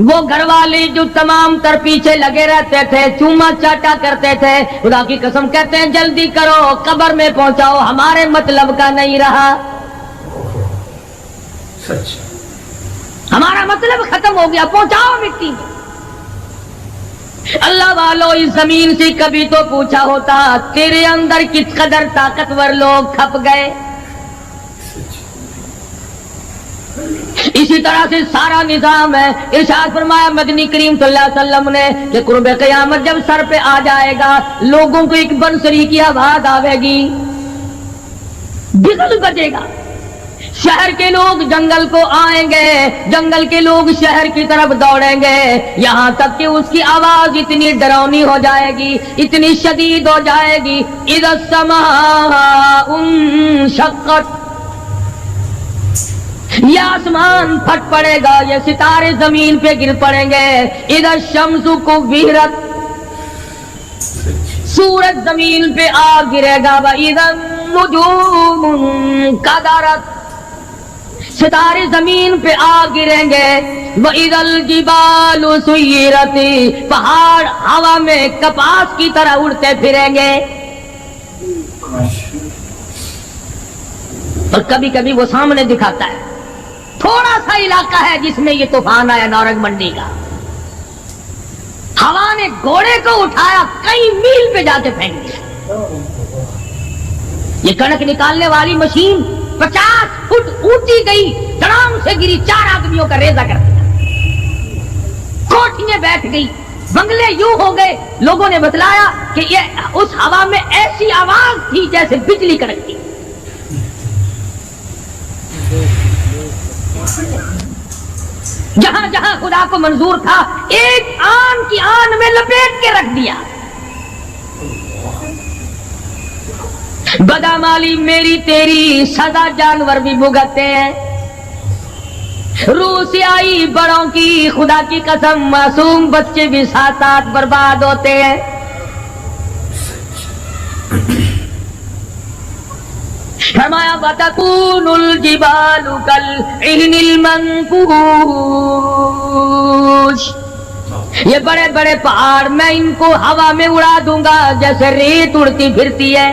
वो घर वाले जो तमाम तर पीछे लगे रहते थे, चूमा चाटा करते थे, खुदा की कसम कहते हैं जल्दी करो, कब्र में पहुंचाओ, हमारे मतलब का नहीं रहा। सच, हमारा मतलब खत्म हो गया, पहुंचाओ मिट्टी में। अल्लाह वालों, इस जमीन से कभी तो पूछा होता तेरे अंदर किस कदर ताकतवर लोग खप गए। इसी तरह से सारा निजाम है। इरशाद फरमाया मदनी करीम सल्लल्लाहु अलैहि वसल्लम ने कि कुर्ब क़यामत जब सर पे आ जाएगा, लोगों को एक बंसरी की आवाज आवेगी, बिगल बजेगा। शहर के लोग जंगल को आएंगे, जंगल के लोग शहर की तरफ दौड़ेंगे, यहां तक कि उसकी आवाज इतनी डरावनी हो जाएगी, इतनी शदीद हो जाएगी। इज़ा समाउ शक़्क़त, ये आसमान फट पड़ेगा, ये सितारे जमीन पे गिर पड़ेंगे। इधर शम्सु कुव्विरत, सूरज जमीन पे आ गिरेगा। व इधर नुजूम कदरत, सितारे जमीन पे आ गिरेंगे। व इधर जिबालु सुय्यिरत, पहाड़ हवा में कपास की तरह उड़ते फिरेंगे। और कभी कभी वो सामने दिखाता है, थोड़ा सा इलाका है जिसमें ये तूफान आया नारंग मंडी का, हवा ने घोड़े को उठाया, कई मील पे जाके फेंक दिया। ये कणक निकालने वाली मशीन 50 फुट ऊंची गई, धड़ाम से गिरी, 4 आदमियों का रेजा कर दिया। कोठियां बैठ गई, बंगले यूं हो गए। लोगों ने बतलाया कि ये उस हवा में ऐसी आवाज थी जैसे बिजली कड़कती। जहां जहां खुदा को मंजूर था, एक आन की आन में लपेट के रख दिया। बदामाली मेरी तेरी सदा जानवर भी भुगतते हैं। रूह से आई बड़ों की खुदा की कसम, मासूम बच्चे भी साथ साथ बर्बाद होते हैं। फरमाया बतकूनुल जिबालु कल इहनिल मंफूश, ये बड़े बड़े पहाड़ मैं इनको हवा में उड़ा दूंगा जैसे रेत उड़ती फिरती है।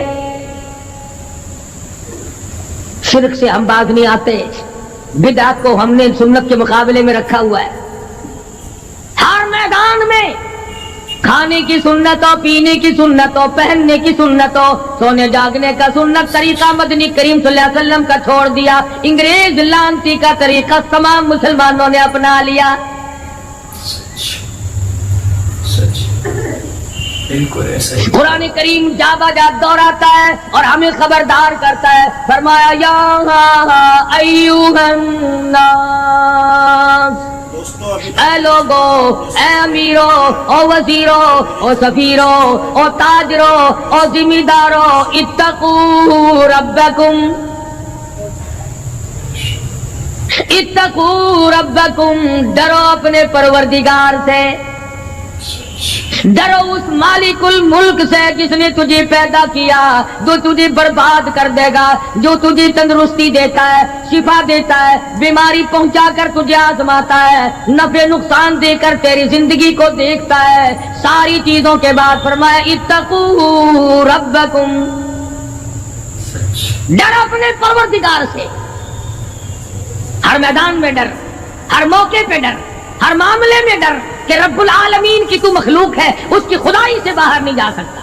शिर्क से हम बाज नहीं आते, बिदअत को हमने सुन्नत के मुकाबले में रखा हुआ है। हर मैदान में खाने की सुन्नत हो, पीने की सुन्नत हो, पहनने की सुन्नत हो, सोने जागने का सुन्नत तरीका मदनी करीम सल्लल्लाहु अलैहि वसल्लम का छोड़ दिया। अंग्रेज लानती का तरीका तमाम मुसलमानों ने अपना लिया। सच बिल्कुल ऐसा ही। कुरान करीम जा बजा दोहराता है और हमें खबरदार करता है। फरमाया या अय्युहन नास, ऐ लोगो, ऐ अमीरो, ओ वजीरो, ओ सफीरो, ओ ताजरो, ओ जिम्मेदारो, इत्तकू रब्बकुम, इत्तकू रब्बकुम, डरो अपने परवरदिगार से, डरो उस मालिकुल मुल्क से जिसने तुझे पैदा किया, जो तुझे बर्बाद कर देगा, जो तुझे तंदुरुस्ती देता है, शिफा देता है, बीमारी पहुंचाकर तुझे आजमाता है, नफे नुकसान देकर तेरी जिंदगी को देखता है। सारी चीजों के बाद फरमाया इत्तकू रब्बकुम, डर अपने परवरदिगार से। हर मैदान में डर, हर मौके पे डर, हर मामले में डर कि रब्बुल आलमीन की तू मखलूक है, उसकी खुदाई से बाहर नहीं जा सकता।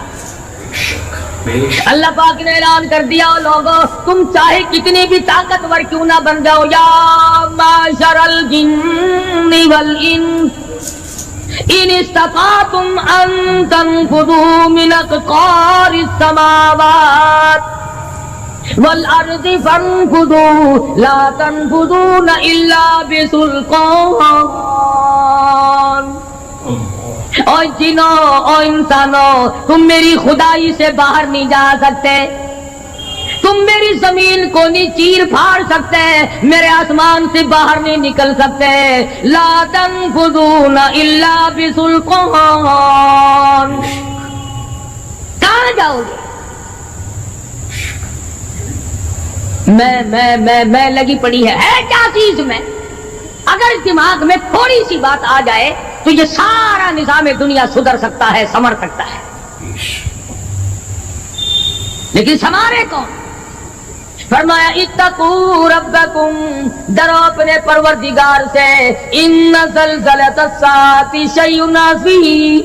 अल्लाह पाक ने ऐलान कर दिया, लोगों तुम चाहे कितने भी ताकतवर क्यों ना बन जाओ, या माशरल जिन्नि वल इंस इन इस्तताअतुम अन तनफुदू मिन अक़तारिस समावात वल अर्ज़ि फनफुदू ला तनफुदून इल्ला बिसुल्तान। ओ जिनो, ओ इंसानो, तुम मेरी खुदाई से बाहर नहीं जा सकते, तुम मेरी जमीन को नहीं चीर फाड़ सकते, मेरे आसमान से बाहर नहीं निकल सकते। ला तनफुदून इल्ला बिसुल्तान, कहां जाओगे? मैं लगी पड़ी है क्या चीज में? अगर दिमाग में थोड़ी सी बात आ जाए तो ये सारा निजाम दुनिया सुधर सकता है, संवर सकता है। लेकिन संवारे कौन? फरमाया इत्तकू रब्बकुम, डरो अपने परवरदिगार से। इन्न ज़लज़लतस साअति शैउन अज़ीम,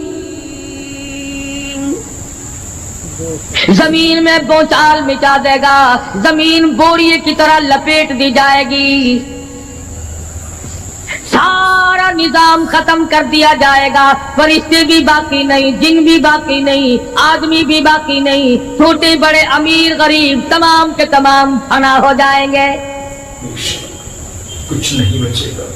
जमीन में बोचाल मिटा देगा, जमीन बोरिए की तरह लपेट दी जाएगी, सारा निजाम खत्म कर दिया जाएगा। फरिश्ते भी बाकी नहीं, जिन भी बाकी नहीं, आदमी भी बाकी नहीं, छोटे बड़े अमीर गरीब तमाम के तमाम फना हो जाएंगे, कुछ नहीं बचेगा।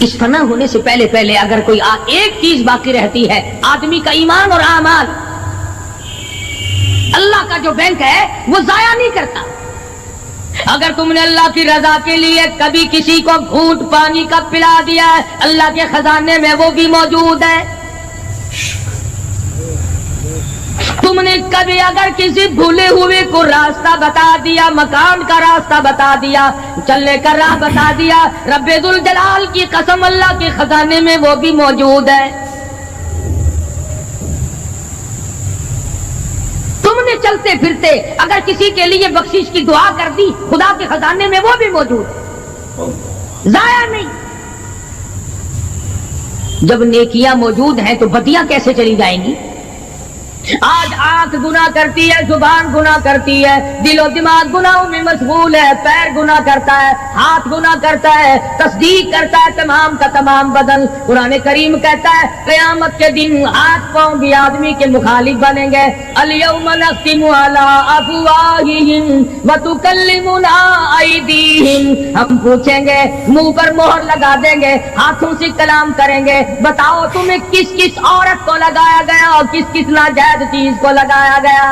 इस फना होने से पहले पहले अगर कोई एक चीज बाकी रहती है, आदमी का ईमान और आमाल। अल्लाह का जो बैंक है वो जाया नहीं करता। अगर तुमने अल्लाह की रजा के लिए कभी किसी को घूंट पानी का पिला दिया है, अल्लाह के खजाने में वो भी मौजूद है। तुमने कभी अगर किसी भूले हुए को रास्ता बता दिया, मकान का रास्ता बता दिया, चलने का राह बता दिया, रब्बे दुल जलाल की कसम अल्लाह के खजाने में वो भी मौजूद है। तुमने चलते फिरते अगर किसी के लिए बख्शिश की दुआ कर दी, खुदा के खजाने में वो भी मौजूद है, जाया नहीं। جب نیکیاں موجود ہیں تو بدیاں کیسے چلی جائیں گی؟ آج آنکھ گناہ کرتی ہے، زبان گناہ کرتی ہے، دل و دماغ گناہوں میں مشغول ہے، پیر گناہ کرتا ہے، ہاتھ گناہ کرتا ہے، تصدیق کرتا ہے تمام کا تمام بدن۔ قرآن کریم کہتا ہے قیامت کے دن ہاتھ پاؤں بھی آدمی کے مخالف بنیں گے۔ الیوم نختم علی افواہہم وتکلمنا ایدیہم، ہم پوچھیں گے، منہ پر مہر لگا دیں گے، ہاتھوں سے کلام کریں گے، بتاؤ تمہیں کس کس عورت کو لگایا گیا اور کس کس ناجائز چیز کو لگایا گیا۔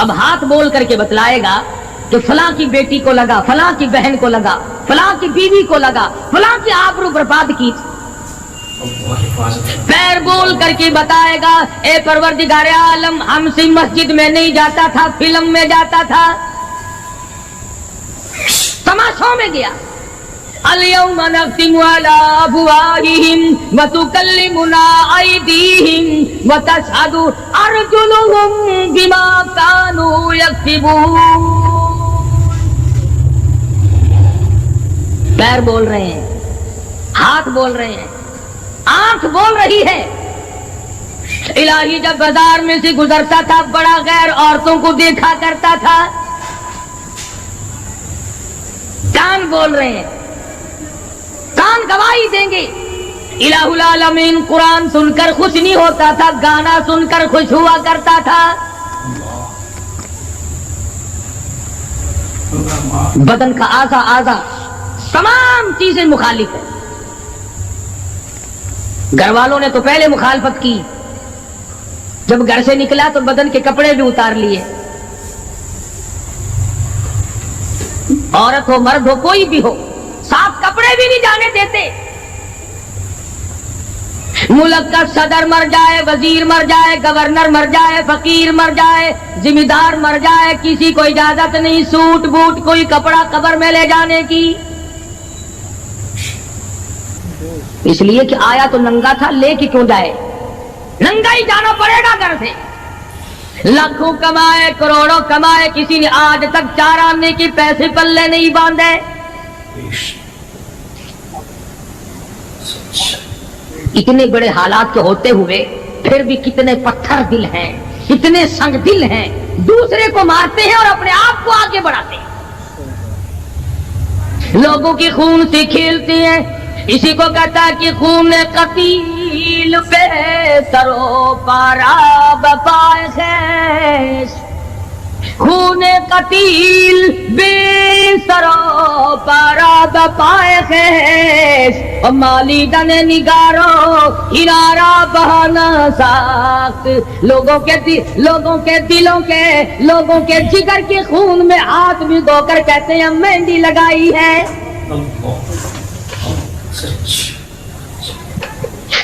اب ہاتھ بول کر کے بتلائے گا کہ فلاں کی بیٹی کو لگا، فلاں کی بہن کو لگا، فلاں کی بیوی کو لگا، فلاں کی آبرو برباد کی۔ پیر بول کر کے بتائے گا اے پروردگار عالم، ہم سے مسجد میں نہیں جاتا تھا، فلم میں جاتا تھا، تماشوں میں گیا۔ اليوم نختم على افواههم وتكلمنا ايديهم وتشهد ارجلهم بما كانوا يكسبون۔ پیر بول رہے ہیں، ہاتھ بول رہے ہیں، آنکھ بول رہی ہے۔ الہی جب بازار میں سے گزرتا تھا بڑا غیر عورتوں کو دیکھا کرتا تھا۔ کان بول رہے ہیں، کان گواہی دیں گے۔ الہ العالمین قرآن سن کر خوش نہیں ہوتا تھا، گانا سن کر خوش ہوا کرتا تھا۔ بدن کا اعضا تمام چیزیں مخالف ہیں۔ گھر والوں نے تو پہلے مخالفت کی، جب گھر سے نکلا تو بدن کے کپڑے بھی اتار لیے۔ عورت ہو مرد ہو کوئی بھی ہو، صاف کپڑے بھی نہیں جانے دیتے۔ ملک کا صدر مر جائے، وزیر مر جائے، گورنر مر جائے، فقیر مر جائے، ذمہ دار مر جائے، کسی کو اجازت نہیں سوٹ بوٹ کوئی کپڑا قبر میں لے جانے کی، اس لیے کہ آیا تو ننگا تھا، لے کے کیوں جائے؟ ننگا ہی جانا پڑے گا گھر سے۔ لاکھوں کمائے، کروڑوں کمائے، کسی نے آج تک 4 آنے کے پیسے پلے نہیں باندھے۔ اتنے بڑے حالات کے ہوتے ہوئے پھر بھی کتنے پتھر دل ہیں، کتنے سنگ دل ہیں، دوسرے کو مارتے ہیں اور اپنے آپ کو آگے بڑھاتے ہیں، لوگوں کی خون سے کھیلتے ہیں۔ اسی کو کہتا ہے کہ خون قتیل پہ سرو پارا بپائے خیش، خون قتیل بے سرو پارا بپائے خیش، اور مالی دن نگارو ہنارا بہانا ساخت، لوگوں کے دلوں کے، لوگوں کے جگر کے خون میں ہاتھ بھگو کر کہتے ہیں مہندی لگائی ہے۔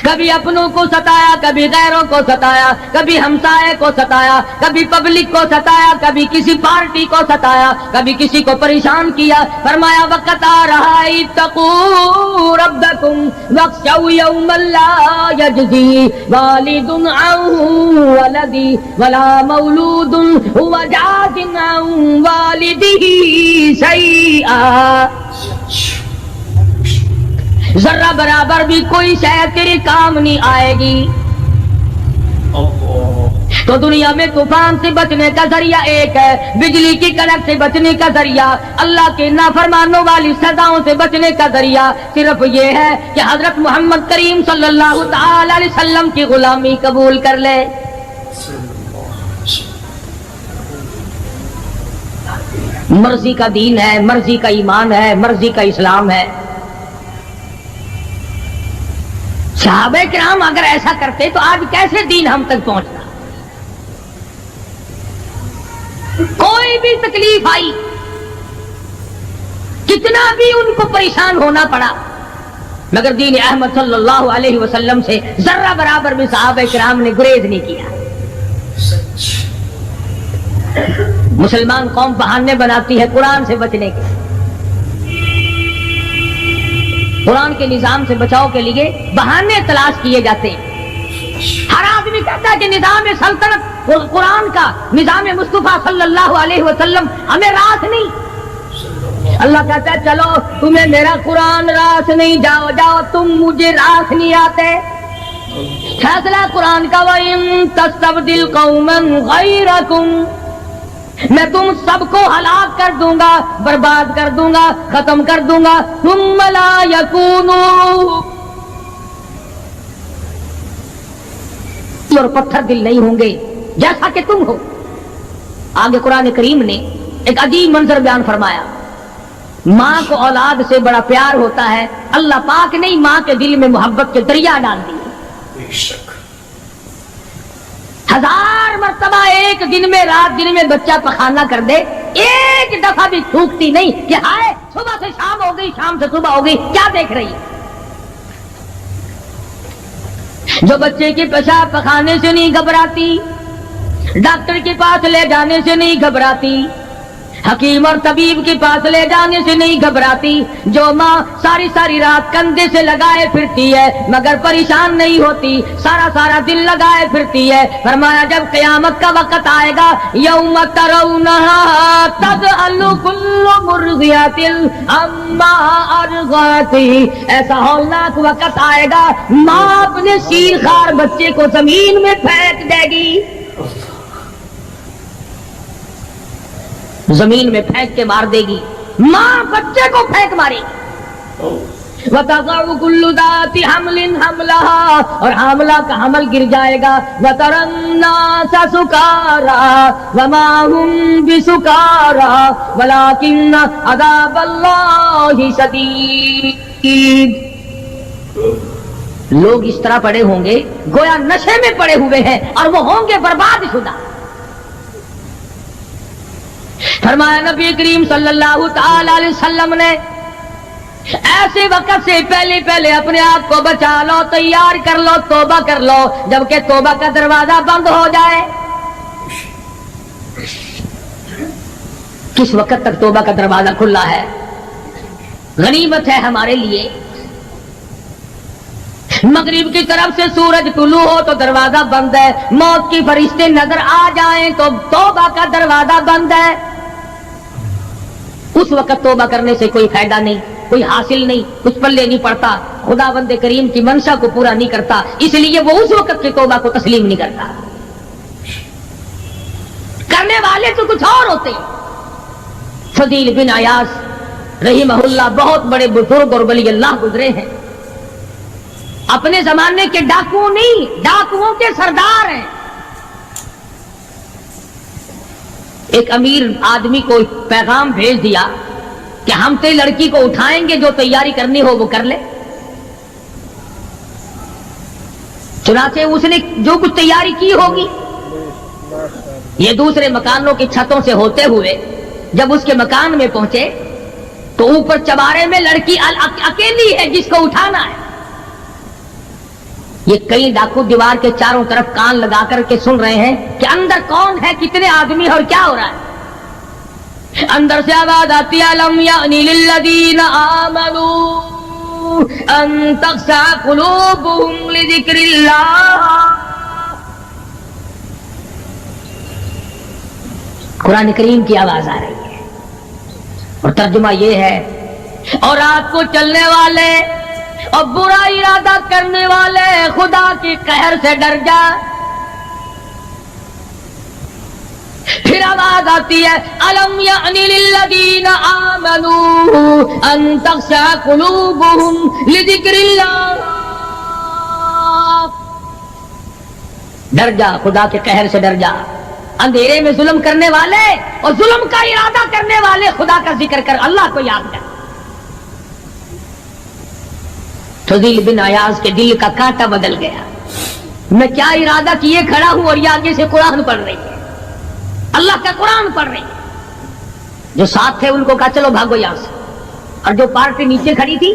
کبھی اپنوں کو ستایا، کبھی غیروں کو ستایا، کبھی ہمسائے کو ستایا، کبھی پبلک کو ستایا، کبھی کسی پارٹی کو ستایا، کبھی کسی کو پریشان کیا۔ فرمایا وقت آ رہا ہے اتقوا ربکم واخشوا یوما لا یجزی والد عن ولدی ولا مولود هو جاز عن والده شیئا، ذرہ برابر بھی کوئی شے تیرے کام نہیں آئے گی۔ تو دنیا میں طوفان سے بچنے کا ذریعہ ایک ہے، بجلی کی کڑک سے بچنے کا ذریعہ، اللہ کے نافرمانوں والی سزاؤں سے بچنے کا ذریعہ صرف یہ ہے کہ حضرت محمد کریم صلی اللہ تعالی علیہ وسلم کی غلامی قبول کر لے۔ مرضی کا دین ہے، مرضی کا ایمان ہے، مرضی کا اسلام ہے۔ صحابہ کرام اگر ایسا کرتے تو آج کیسے دین ہم تک پہنچتا؟ کوئی بھی تکلیف آئی، کتنا بھی ان کو پریشان ہونا پڑا، مگر دین احمد صلی اللہ علیہ وسلم سے ذرہ برابر بھی صحابہ کرام نے گریز نہیں کیا۔ مسلمان قوم بہانے بناتی ہے قرآن سے بچنے کے، قرآن کے نظام سے بچاؤ کے لیے بہانے تلاش کیے جاتے ہیں۔ ہر آدمی کہتا ہے کہ نظام سلطنت قرآن کا، نظام مصطفیٰ صلی اللہ علیہ وسلم ہمیں راس نہیں۔ اللہ کہتا ہے چلو تمہیں میرا قرآن راس نہیں، جاؤ جاؤ، تم مجھے راس نہیں آتے۔ فیصلہ قرآن کا وَإِن تَسْتَبْدِلْ قَوْمًا غَيْرَكُمْ، میں تم سب کو ہلاک کر دوں گا، برباد کر دوں گا، ختم کر دوں گا۔ ثُمَّ لَا يَكُونُوا، اور پتھر دل نہیں ہوں گے جیسا کہ تم ہو۔ آگے قرآن کریم نے ایک عجیب منظر بیان فرمایا، ماں کو اولاد سے بڑا پیار ہوتا ہے، اللہ پاک نے ماں کے دل میں محبت کے دریا ڈال دی۔ بے شک 1000 مرتبہ ایک دن میں، رات دن میں بچہ پخانہ کر دے، ایک دفعہ بھی تھوکتی نہیں کہ ہائے صبح سے شام ہو گئی، شام سے صبح ہو گئی، کیا دیکھ رہی ہے؟ جو بچے کے پیشاب پخانے سے نہیں گھبراتی، ڈاکٹر کے پاس لے جانے سے نہیں گھبراتی، حکیم اور طبیب کے پاس لے جانے سے نہیں گھبراتی، جو ماں ساری ساری رات کندھے سے لگائے پھرتی ہے مگر پریشان نہیں ہوتی، سارا سارا دن لگائے پھرتی ہے، فرمایا جب قیامت کا وقت آئے گا، یوم ترونہا تذہل کل مرضعۃ عما ارضعت، ایسا ہولناک وقت آئے گا ماں اپنے شیر خوار بچے کو زمین میں پھینک دے گی، زمین میں پھینک کے مار دے گی، ماں بچے کو پھینک مارے گی۔ وَتَضَعُ كُلُّ ذَاتِ حَمْلٍ حَمْلَهَا، اور حاملہ کا حمل گر جائے گا۔ وَتَرَى النَّاسَ سُكَارَىٰ وَمَا هُمْ بِسُكَارَىٰ وَلَٰكِنَّ عَذَابَ اللَّهِ شَدِيدٌ، لوگ اس طرح پڑے ہوں گے گویا نشے میں پڑے ہوئے ہیں اور وہ ہوں گے برباد شدہ۔ فرمایا نبی کریم صلی اللہ تعالی علیہ وسلم نے ایسے وقت سے پہلے پہلے اپنے آپ کو بچا لو، تیار کر لو، توبہ کر لو، جبکہ توبہ کا دروازہ بند ہو جائے۔ کس وقت تک توبہ کا دروازہ کھلا ہے؟ غنیمت ہے ہمارے لیے۔ مغرب کی طرف سے سورج طلوع ہو تو دروازہ بند ہے، موت کی فرشتے نظر آ جائیں تو توبہ کا دروازہ بند ہے۔ اس وقت توبہ کرنے سے کوئی فائدہ نہیں، کوئی حاصل نہیں، کچھ پلے نہیں پڑتا، خدا بند کریم کی منشا کو پورا نہیں کرتا، اس لیے وہ اس وقت کی توبہ کو تسلیم نہیں کرتا۔ کرنے والے تو کچھ اور ہوتے ہیں۔ فضیل بن عیاض رحمہ اللہ بہت بڑے بزرگ اور ولی اللہ گزرے ہیں، اپنے زمانے کے ڈاکو نہیں، ڈاکوؤں کے سردار ہیں۔ ایک امیر آدمی کو پیغام بھیج دیا کہ ہم تے لڑکی کو اٹھائیں گے، جو تیاری کرنی ہو وہ کر لے۔ چنانچہ اس نے جو کچھ تیاری کی ہوگی، یہ دوسرے مکانوں کی چھتوں سے ہوتے ہوئے جب اس کے مکان میں پہنچے تو اوپر چبارے میں لڑکی اکیلی ہے جس کو اٹھانا ہے۔ یہ کئی ڈاکو دیوار کے چاروں طرف کان لگا کر کے سن رہے ہیں کہ اندر کون ہے، کتنے آدمی اور کیا ہو رہا ہے۔ اندر سے آواز آتی ہے الم یعنی للذین آمنوا ان تخشع قلوبهم لذکر اللہ۔ قرآن کریم کی آواز آ رہی ہے اور ترجمہ یہ ہے، اور رات کو چلنے والے اور برا ارادہ کرنے والے خدا کی قہر سے ڈر جا۔ پھر آواز آتی ہے الم یعنی للذین آمنوا ان تخشع قلوبهم لذکر اللہ۔ ڈر جا، خدا کے قہر سے ڈر جا۔ اندھیرے میں ظلم کرنے والے اور ظلم کا ارادہ کرنے والے خدا کا ذکر کر، اللہ کو یاد کر۔ فضیل بن عیاض کے دل کا کانٹا بدل گیا، میں کیا ارادہ کیے کھڑا ہوں اور یہ آگے سے قرآن پڑھ رہی ہے، اللہ کا قرآن پڑھ رہی ہے۔ جو ساتھ تھے ان کو کہا چلو بھاگو یہاں سے، اور جو پارٹی نیچے کھڑی تھی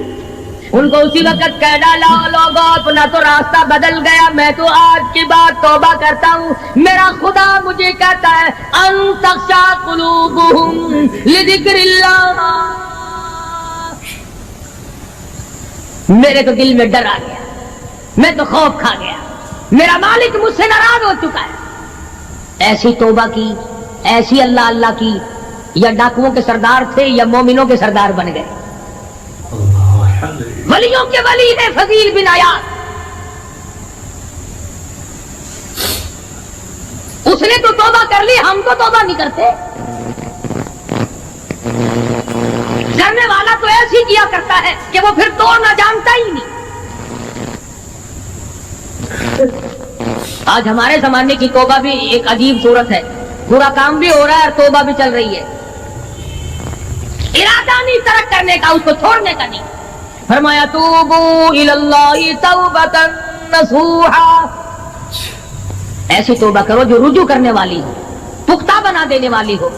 ان کو اسی وقت کہہ ڈالا لوگوں اپنا تو راستہ بدل گیا، میں تو آج کی بات توبہ کرتا ہوں، میرا خدا مجھے کہتا ہے ان تخشع قلوبهم لذکر اللہ۔ میرے تو دل میں ڈر آ گیا، میں تو خوف کھا گیا، میرا مالک مجھ سے ناراض ہو چکا ہے۔ ایسی توبہ کی، ایسی اللہ اللہ کی یا ڈاکوؤں کے سردار تھے یا مومنوں کے سردار بن گئے. ولیوں کے ولی ہے فضیل بن عیاض. اس نے تو توبہ کر لی, ہم تو توبہ نہیں کرتے. کرنے والا تو ایسی کیا کرتا ہے کہ وہ پھر توڑنا جانتا ہی نہیں. آج ہمارے زمانے کی توبہ بھی ایک عجیب صورت ہے. برا کام بھی ہو رہا ہے اور توبہ بھی چل رہی ہے. ارادہ نہیں ترک کرنے کا, اس کو چھوڑنے کا نہیں. فرمایا توبو الی اللہ توبۃ نصوحا, ایسی توبہ کرو جو رجوع کرنے والی ہو, پختہ بنا دینے والی ہو,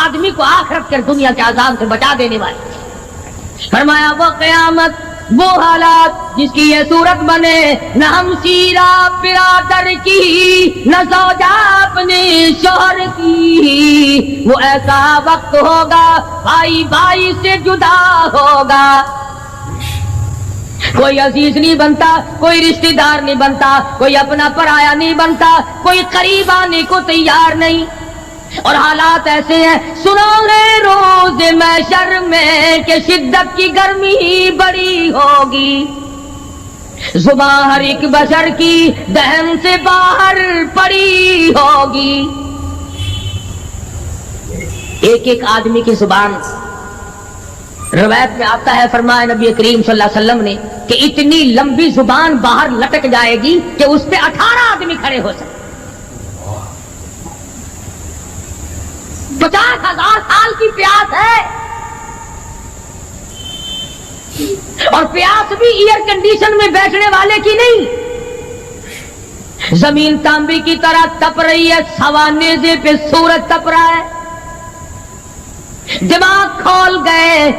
آدمی کو آخرت کے دنیا کے عذاب سے بچا دینے والی. فرمایا وہ قیامت, وہ حالات جس کی یہ صورت بنے, نہ ہم سیرا برادر کی نہ زوجہ اپنے شوہر کی, وہ ایسا وقت ہوگا بھائی بھائی سے جدا ہوگا. کوئی عزیز نہیں بنتا, کوئی رشتہ دار نہیں بنتا, کوئی اپنا پرایا نہیں بنتا, کوئی قریب آنے کو تیار نہیں. اور حالات ایسے ہیں, سنو گے روز محشر میں کہ شدت کی گرمی بڑی ہوگی, زبان ہر ایک بشر کی دہن سے باہر پڑی ہوگی. ایک ایک آدمی کی زبان, روایت میں آتا ہے, فرمایا نبی کریم صلی اللہ علیہ وسلم نے کہ اتنی لمبی زبان باہر لٹک جائے گی کہ اس پہ 18 آدمی کھڑے ہو سکتے. 50,000 سال کی پیاس ہے, اور پیاس بھی ایئر کنڈیشن میں بیٹھنے والے کی نہیں. زمین تانبے کی طرح تپ رہی ہے, سوا نیزے پہ سورج تپ رہا ہے. دماغ کھول گئے,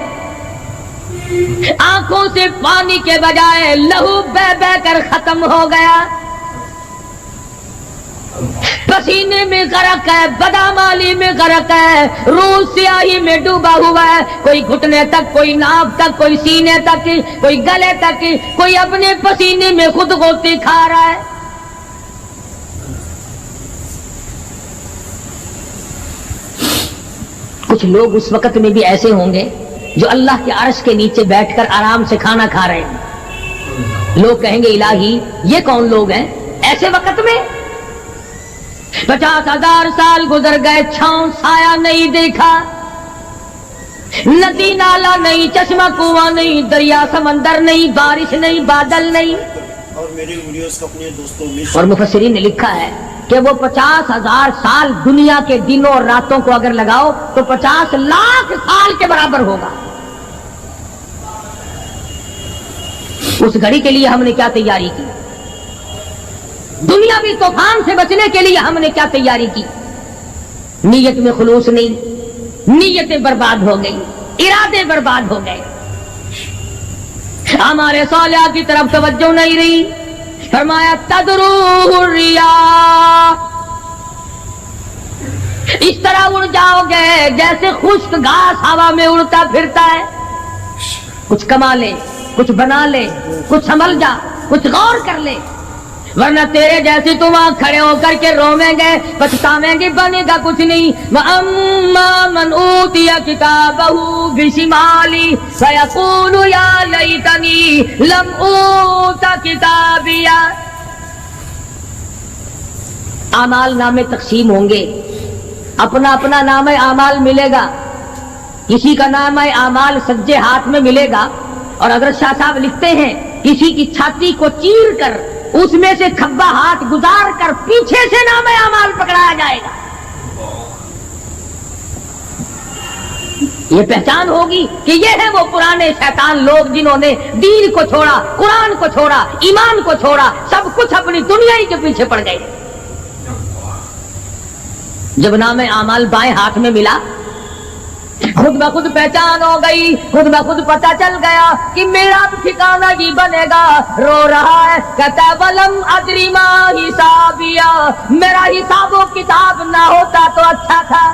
آنکھوں سے پانی کے بجائے لہو بہ بہ کر ختم ہو گیا. پسینے میں غرق ہے, بدامالی میں غرق ہے, روح سیاہی میں ڈوبا ہوا ہے. کوئی گھٹنے تک, کوئی ناف تک, کوئی سینے تک, کوئی گلے تک, کوئی اپنے پسینے میں خود غوطے کھا رہا ہے. کچھ لوگ اس وقت میں بھی ایسے ہوں گے جو اللہ کے عرش کے نیچے بیٹھ کر آرام سے کھانا کھا رہے ہیں. لوگ کہیں گے الہی یہ کون لوگ ہیں ایسے وقت میں؟ 50,000 سال گزر گئے, چھاؤں سایہ نہیں دیکھا, ندی نالا نہیں, چشمہ کنواں نہیں, دریا سمندر نہیں, بارش نہیں, بادل نہیں. اور میری ویڈیوز کو اپنے دوستوں میں اور مفسرین نے لکھا ہے کہ وہ 50,000 سال دنیا کے دنوں اور راتوں کو اگر لگاؤ تو 50 لاکھ سال کے برابر ہوگا. اس گھڑی کے لیے ہم نے کیا تیاری کی؟ دنیاوی طوفان سے بچنے کے لیے ہم نے کیا تیاری کی؟ نیت میں خلوص نہیں, نیتیں برباد ہو گئی, ارادے برباد ہو گئے, ہمارے صالحہ کی طرف توجہ نہیں رہی. فرمایا تدروہ الرياح, اس طرح اڑ جاؤ گے جیسے خشک گھاس ہوا میں اڑتا پھرتا ہے. کچھ کما لے, کچھ بنا لے, کچھ سنبھل جا, کچھ غور کر لے, ورنہ تیرے جیسے تم وہاں کھڑے ہو کر کے رویں گے, پچھتاویں گے, بنے گا کچھ نہیں. وَأَمَّا مَنْ أُوتِيَ كِتَابَهُ بِشِمَالِهِ فَيَقُولُ يَا لَيْتَنِي لَمْ أُوتَ كِتَابِيَهْ. اعمال نامے تقسیم ہوں گے, اپنا اپنا نام اعمال ملے گا. کسی کا نام اعمال سجے ہاتھ میں ملے گا, اور حضرت شاہ صاحب لکھتے ہیں کسی کی چھاتی کو چیر کر اس میں سے کھبا ہاتھ گزار کر پیچھے سے نام اعمال پکڑایا جائے گا. یہ پہچان ہوگی کہ یہ ہے وہ پرانے شیطان لوگ جنہوں نے دین کو چھوڑا, قرآن کو چھوڑا, ایمان کو چھوڑا, سب کچھ اپنی دنیا ہی کے پیچھے پڑ گئے. جب نام اعمال بائیں ہاتھ میں ملا, خود بخود پہچان ہو گئی, خود بخود پتہ چل گیا کہ میرا ٹھکانہ ہی بنے گا. رو رہا ہے, کہتا ہے ولم ادری ما حسابیا, میرا حساب و کتاب نہ ہوتا تو اچھا تھا.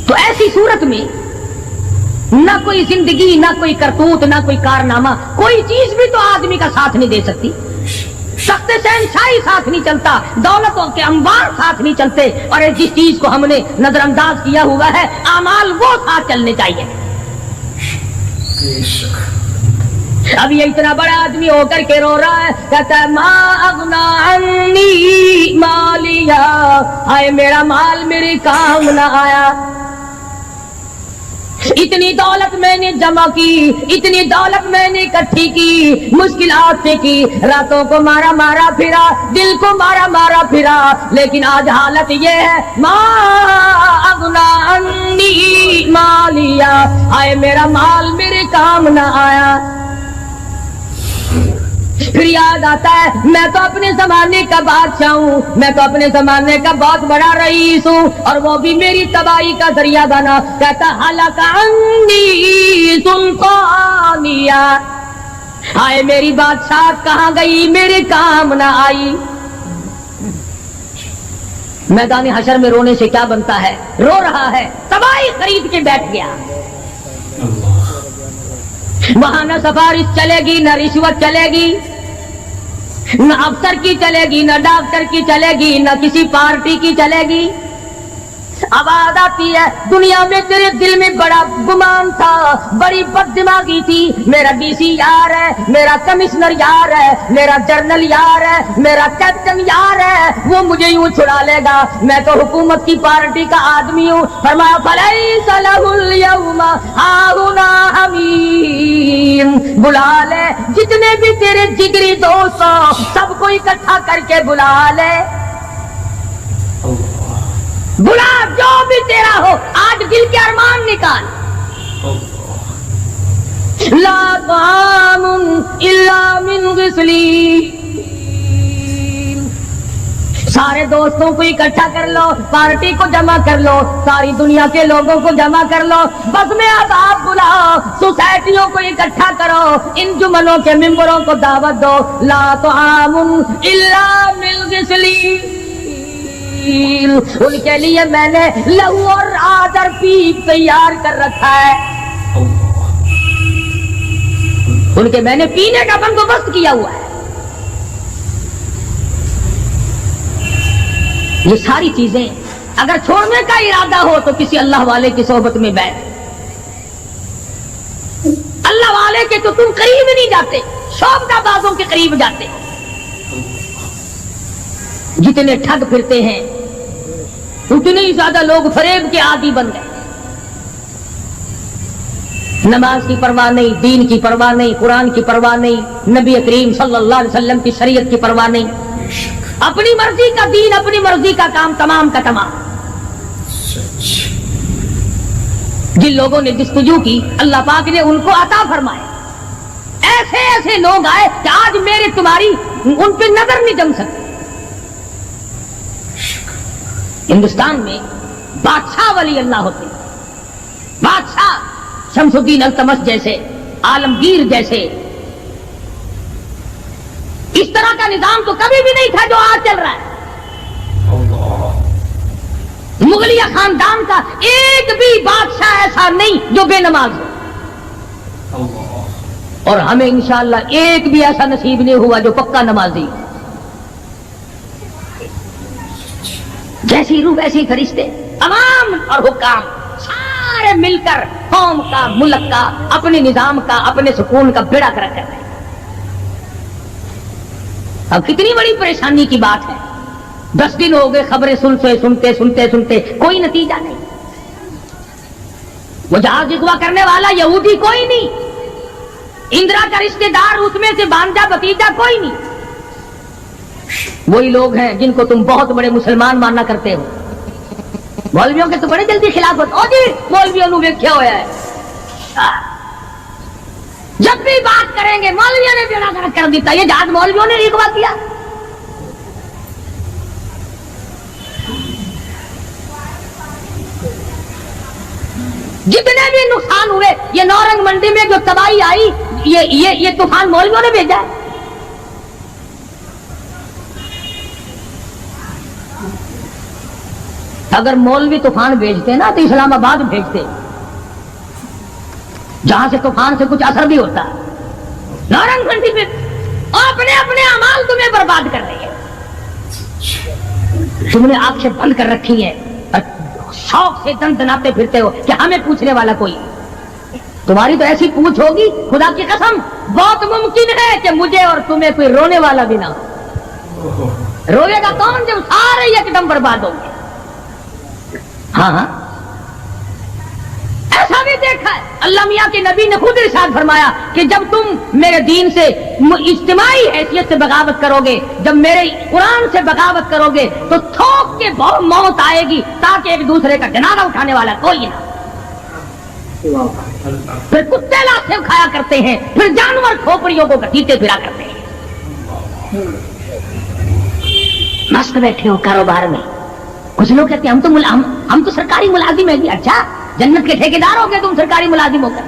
تو ایسی صورت میں نہ کوئی زندگی, نہ کوئی کرتوت, نہ کوئی کارنامہ, کوئی چیز بھی تو آدمی کا ساتھ نہیں دے سکتی. सख्त शहनशाही साथ नहीं चलता, दौलतों के अंबार साथ नहीं चलते, और जिस चीज को हमने नजरअंदाज किया हुआ है आमाल वो साथ चलने चाहिए। अब ये इतना बड़ा आदमी होकर के रो रहा है, कहता है मा अगना अन्नी मालिया, हाय मेरा माल मेरे काम न आया। इतनी दौलत मैंने जमा की, इतनी दौलत मैंने इकट्ठी की, मुश्किलात से की, रातों को मारा मारा फिरा, दिल को मारा मारा फिरा, लेकिन आज हालत ये है मा अगना अन्नी मालिया, आए मेरा माल मेरे काम न आया। फिर याद आता है मैं तो अपने जमाने का बादशाह हूँ, मैं तो अपने जमाने का बहुत बड़ा रईस हूँ, और वो भी मेरी तबाही का जरिया बना। कहता हलाका अन्नी सुल्तानिया, हाय मेरी बादशाह कहाँ गई, मेरे काम ना आई। मैदान हशर में रोने से क्या बनता है, रो रहा है, तबाही खरीद के बैठ गया। वहां न सिफारिश चलेगी, न रिश्वत चलेगी, न अफसर की चलेगी, न डॉक्टर की चलेगी, न किसी पार्टी की चलेगी। आवाज आती है दुनिया में तेरे दिल में बड़ा गुमान था, बड़ी बददिमागी थी, मेरा डीसी यार है, मेरा कमिश्नर यार है, मेरा जर्नल यार है, मेरा कैप्टन यार है, वो मुझे यूं छुड़ा लेगा, मैं तो हुकूमत की पार्टी का आदमी हूँ। फरमाया फलैसा लहुल यौमा हाहुना हमीम, बुला ले जितने भी तेरे जिगरी दोस्त हो सबको इकट्ठा करके बुला ले, बुला जो भी तेरा हो, आज दिल के अरमान निकाल। ला तामुन इल्ला मिन गिस्लीन, सारे दोस्तों को इकट्ठा कर लो, पार्टी को जमा कर लो, सारी दुनिया के लोगों को जमा कर लो, बस में अब आप बुलाओ, सोसाइटियों को इकट्ठा करो, इन जुमनों के मेंबरों को दावत दो। ला तामुन इल्ला मिन गिस्लीन, उनके लिए मैंने लहू और आदर पीप तैयार कर रखा है, उनके मैंने पीने का बंदोबस्त किया हुआ है। ये सारी चीजें अगर छोड़ने का इरादा हो तो किसी अल्लाह वाले की सोहबत में बैठ, अल्लाह वाले के तो तुम करीब नहीं जाते, शौकदाबाजों के करीब जाते हो। जितने ठग फिरते हैं उतने ही ज्यादा लोग फरेब के आदी बन गए। नमाज की परवाह नहीं, दीन की परवाह नहीं, कुरान की परवाह नहीं, नबी करीम सल्लल्लाहु अलैहि वसल्लम की शरीयत की परवाह नहीं, अपनी मर्जी का दीन, अपनी मर्जी का काम, तमाम का तमाम। जिन लोगों ने जस्तजू की अल्लाह पाक ने उनको अता फरमाए। ऐसे ऐसे लोग आए कि आज मेरे तुम्हारी उन पे नजर नहीं जम सकती। हिंदुस्तान में बादशाह वली अल्लाह होते, बादशाह शमसुद्दीन अल्तमश जैसे, आलमगीर जैसे, इस तरह का निजाम तो कभी भी नहीं था जो आज चल रहा है। मुगलिया खानदान का एक भी बादशाह ऐसा नहीं जो बेनमाज हो, और हमें इंशाअल्लाह एक भी ऐसा नसीब नहीं हुआ जो पक्का नमाजी। जैसी रूह वैसी फरिश्ते, तमाम और हुक्काम सारे मिलकर कौम का, मुल्क का, अपने निजाम का, अपने सुकून का बेड़ा कर रहे हैं। अब कितनी बड़ी परेशानी की बात है, 10 दिन हो गए खबरें सुनते सुनते सुनते सुनते कोई नतीजा नहीं। वो जहाज जिगवा करने वाला यहूदी कोई नहीं, इंदिरा का रिश्तेदार उसमें से भांजा भतीजा कोई नहीं। वही लोग हैं जिनको तुम बहुत बड़े मुसलमान मानना करते हो। मौलवियों के तो बड़े जल्दी खिलाफत, ओ जी मौलवियों ने वेख्या होया है, जब भी बात करेंगे मौलवियों ने बेड़ा गर्क कर दिया, ये जहाज मौलवियों ने रिगवा किया। जितने भी नुकसान हुए, ये नौरंग मंडी में जो तबाही आई, ये तूफान मौलवियों ने भेजा है। अगर मौलवी तूफान भेजते ना तो इस्लामाबाद भेजते, जहां से तूफान से कुछ असर भी होता है। नौरंग मंडी में और अपने अपने अमाल तुम्हें बर्बाद कर रहे हैं। तुमने आंखें बंद कर रखी है और शौक से दंदनाते फिरते हो कि हमें पूछने वाला कोई। तुम्हारी तो ऐसी पूछ होगी, खुदा की कसम बहुत मुमकिन है कि मुझे और तुम्हें कोई रोने वाला भी ना हो। रोएगा कौन जब सारे एकदम बर्बाद होंगे। हाँ, ऐसा भी देखा है। अल्लाह मियां के नबी ने खुद इरशाद फरमाया कि जब तुम मेरे दीन से इज्तिमाई हैसियत से बगावत करोगे, जब मेरे कुरान से बगावत करोगे तो थोक के बहुत मौत आएगी ताकि एक दूसरे का जनाजा उठाने वाला कोई ना। फिर कुत्ते लाशें खाया करते हैं, फिर जानवर खोपड़ियों को घसीटते फिरा करते हैं। मस्त बैठे हो कारोबार में। कुछ लोग कहते हैं हम तो सरकारी मुलाजिम है। अच्छा, जन्नत के ठेकेदार हो गए तुम सरकारी मुलाजिम होकर।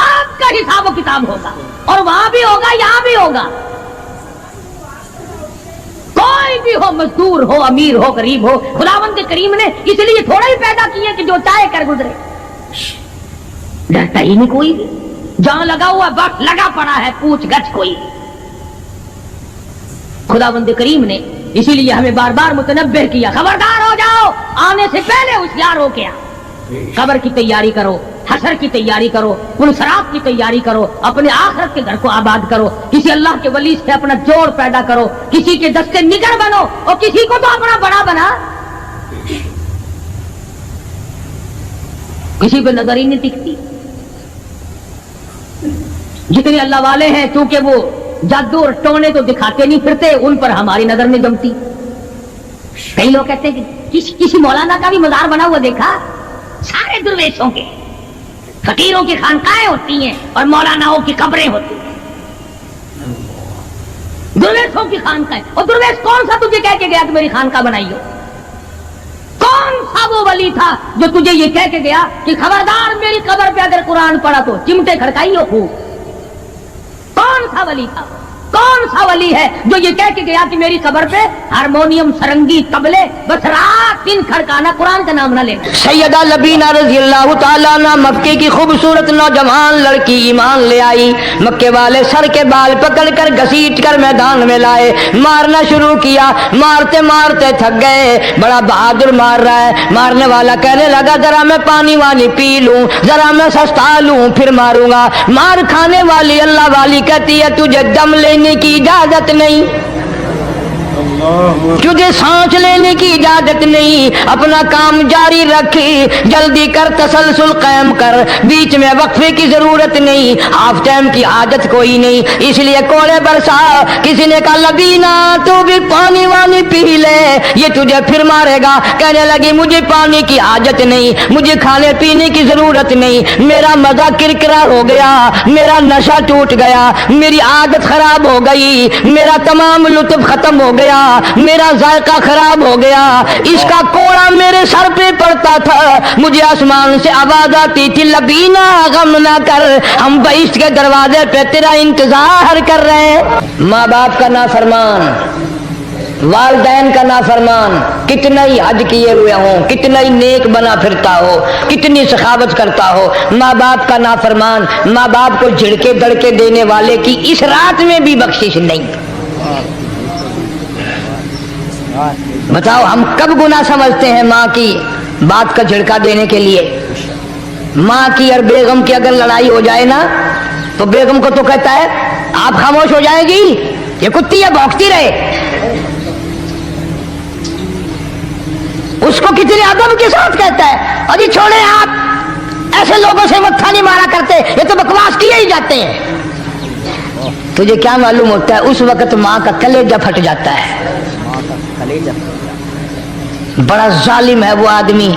आपका हिसाब व किताब होगा और वहां भी होगा, यहां भी होगा। कोई भी हो, मजदूर हो, अमीर हो, गरीब हो, खुदावंद करीम ने इसलिए थोड़ा ही पैदा किए कि जो चाहे कर गुजरे। डरता ही नहीं कोई भी। जहां लगा हुआ बस लगा पड़ा है, पूछ गछ कोई। खुदावंद करीम ने इसीलिए हमें बार बार मुतनब्बह किया, खबरदार हो जाओ, आने से पहले होशियार हो के आओ। कब्र की तैयारी करो, हशर की तैयारी करो, पुलसरात की तैयारी करो, अपने आखिरत के घर को आबाद करो। किसी अल्लाह के वली से अपना जोड़ पैदा करो, किसी के दस्ते निगर बनो और किसी को तो अपना बड़ा बना। किसी पे नजर ही नहीं टिकती। जितने अल्लाह वाले हैं, क्योंकि वो जादू और टोने तो दिखाते नहीं फिरते, उन पर हमारी नजर नहीं जमती। कई लोग कहते हैं कि किसी मौलाना का भी मजार बना हुआ देखा। सारे दुर्वेशों के, फकीरों की खानकाएं होती हैं और मौलानाओं की कब्रें होती हैं। दुर्वेशों की खानकाएं। और दुर्वेश कौन सा तुझे कह के गया कि मेरी खानका बनाई हो? कौन सा वो वली था जो तुझे ये कह के गया कि खबरदार मेरी कब्र पे अगर कुरान पढ़ा तो चिमटे खड़काई हो खूब? कौन सा वली था? कौन सा वली है जो ये कह के गया कि मेरी कब्र पे हारमोनियम, सरंगी, तबले बस रात दिन खड़काना, कुरान का नाम ना लेना? सैयदा लबीना रज़ी अल्लाह ताला अन्हा मक्के की खूबसूरत नौजवान लड़की ईमान ले आई। मक्के वाले सर के बाल पकड़कर घसीट कर मैदान में लाए, मारना शुरू किया। मारते मारते थक गए, बड़ा बहादुर मार रहा है। मारने वाला कहने लगा जरा मैं पानी वानी पी लूं, जरा मैं सस्ता लूं फिर मारूंगा। मार खाने वाली अल्लाह वाली कहती है तुझे दम लेने की इजाजत नहीं, तुझे सांस लेने की इजाजत नहीं, अपना काम जारी रख, जल्दी कर तसलसल कायम कर, बीच में वक्फे की जरूरत नहीं, हाफ टाइम की आदत कोई नहीं। इसलिए कोड़े बरसा। किसी ने कहा लबीना तू भी पानी वानी पी ले, ये तुझे फिर मारेगा। कहने लगी मुझे पानी की आदत नहीं, मुझे खाने पीने की जरूरत नहीं, मेरा मजा किरकिरा हो गया, मेरा नशा टूट गया, मेरी आदत खराब हो गई, मेरा तमाम लुत्फ खत्म हो गया, मेरा जायका खराब हो गया। इसका कोड़ा मेरे सर पे पड़ता था, मुझे आसमान से आवाज आती थी लबीना गम ना कर, हम बहिश्त के दरवाजे पे तेरा इंतजार कर रहे हैं। माँ बाप का नाफरमान, वालिदैन का नाफरमान, कितना ही हज किए हुए हो, कितना ही नेक बना फिरता हो, कितनी सखावत करता हो, माँ बाप का नाफरमान, माँ बाप को झिड़के दड़के देने वाले की इस रात में भी बख्शिश नहीं। बताओ हम कब गुनाह समझते हैं माँ की बात का झिड़का देने के लिए? माँ की और बेगम की अगर लड़ाई हो जाए ना तो बेगम को तो कहता है आप खामोश हो जाएगी, ये कुत्ती है भौंकती रहे। उसको कितने अदब के साथ कहता है अरे छोड़े आप, ऐसे लोगों से मत्था नहीं मारा करते, ये तो बकवास किए ही जाते हैं। तुझे क्या मालूम होता है उस वक्त माँ का कलेजा फट जाता है। बड़ा जालिम है वो आदमी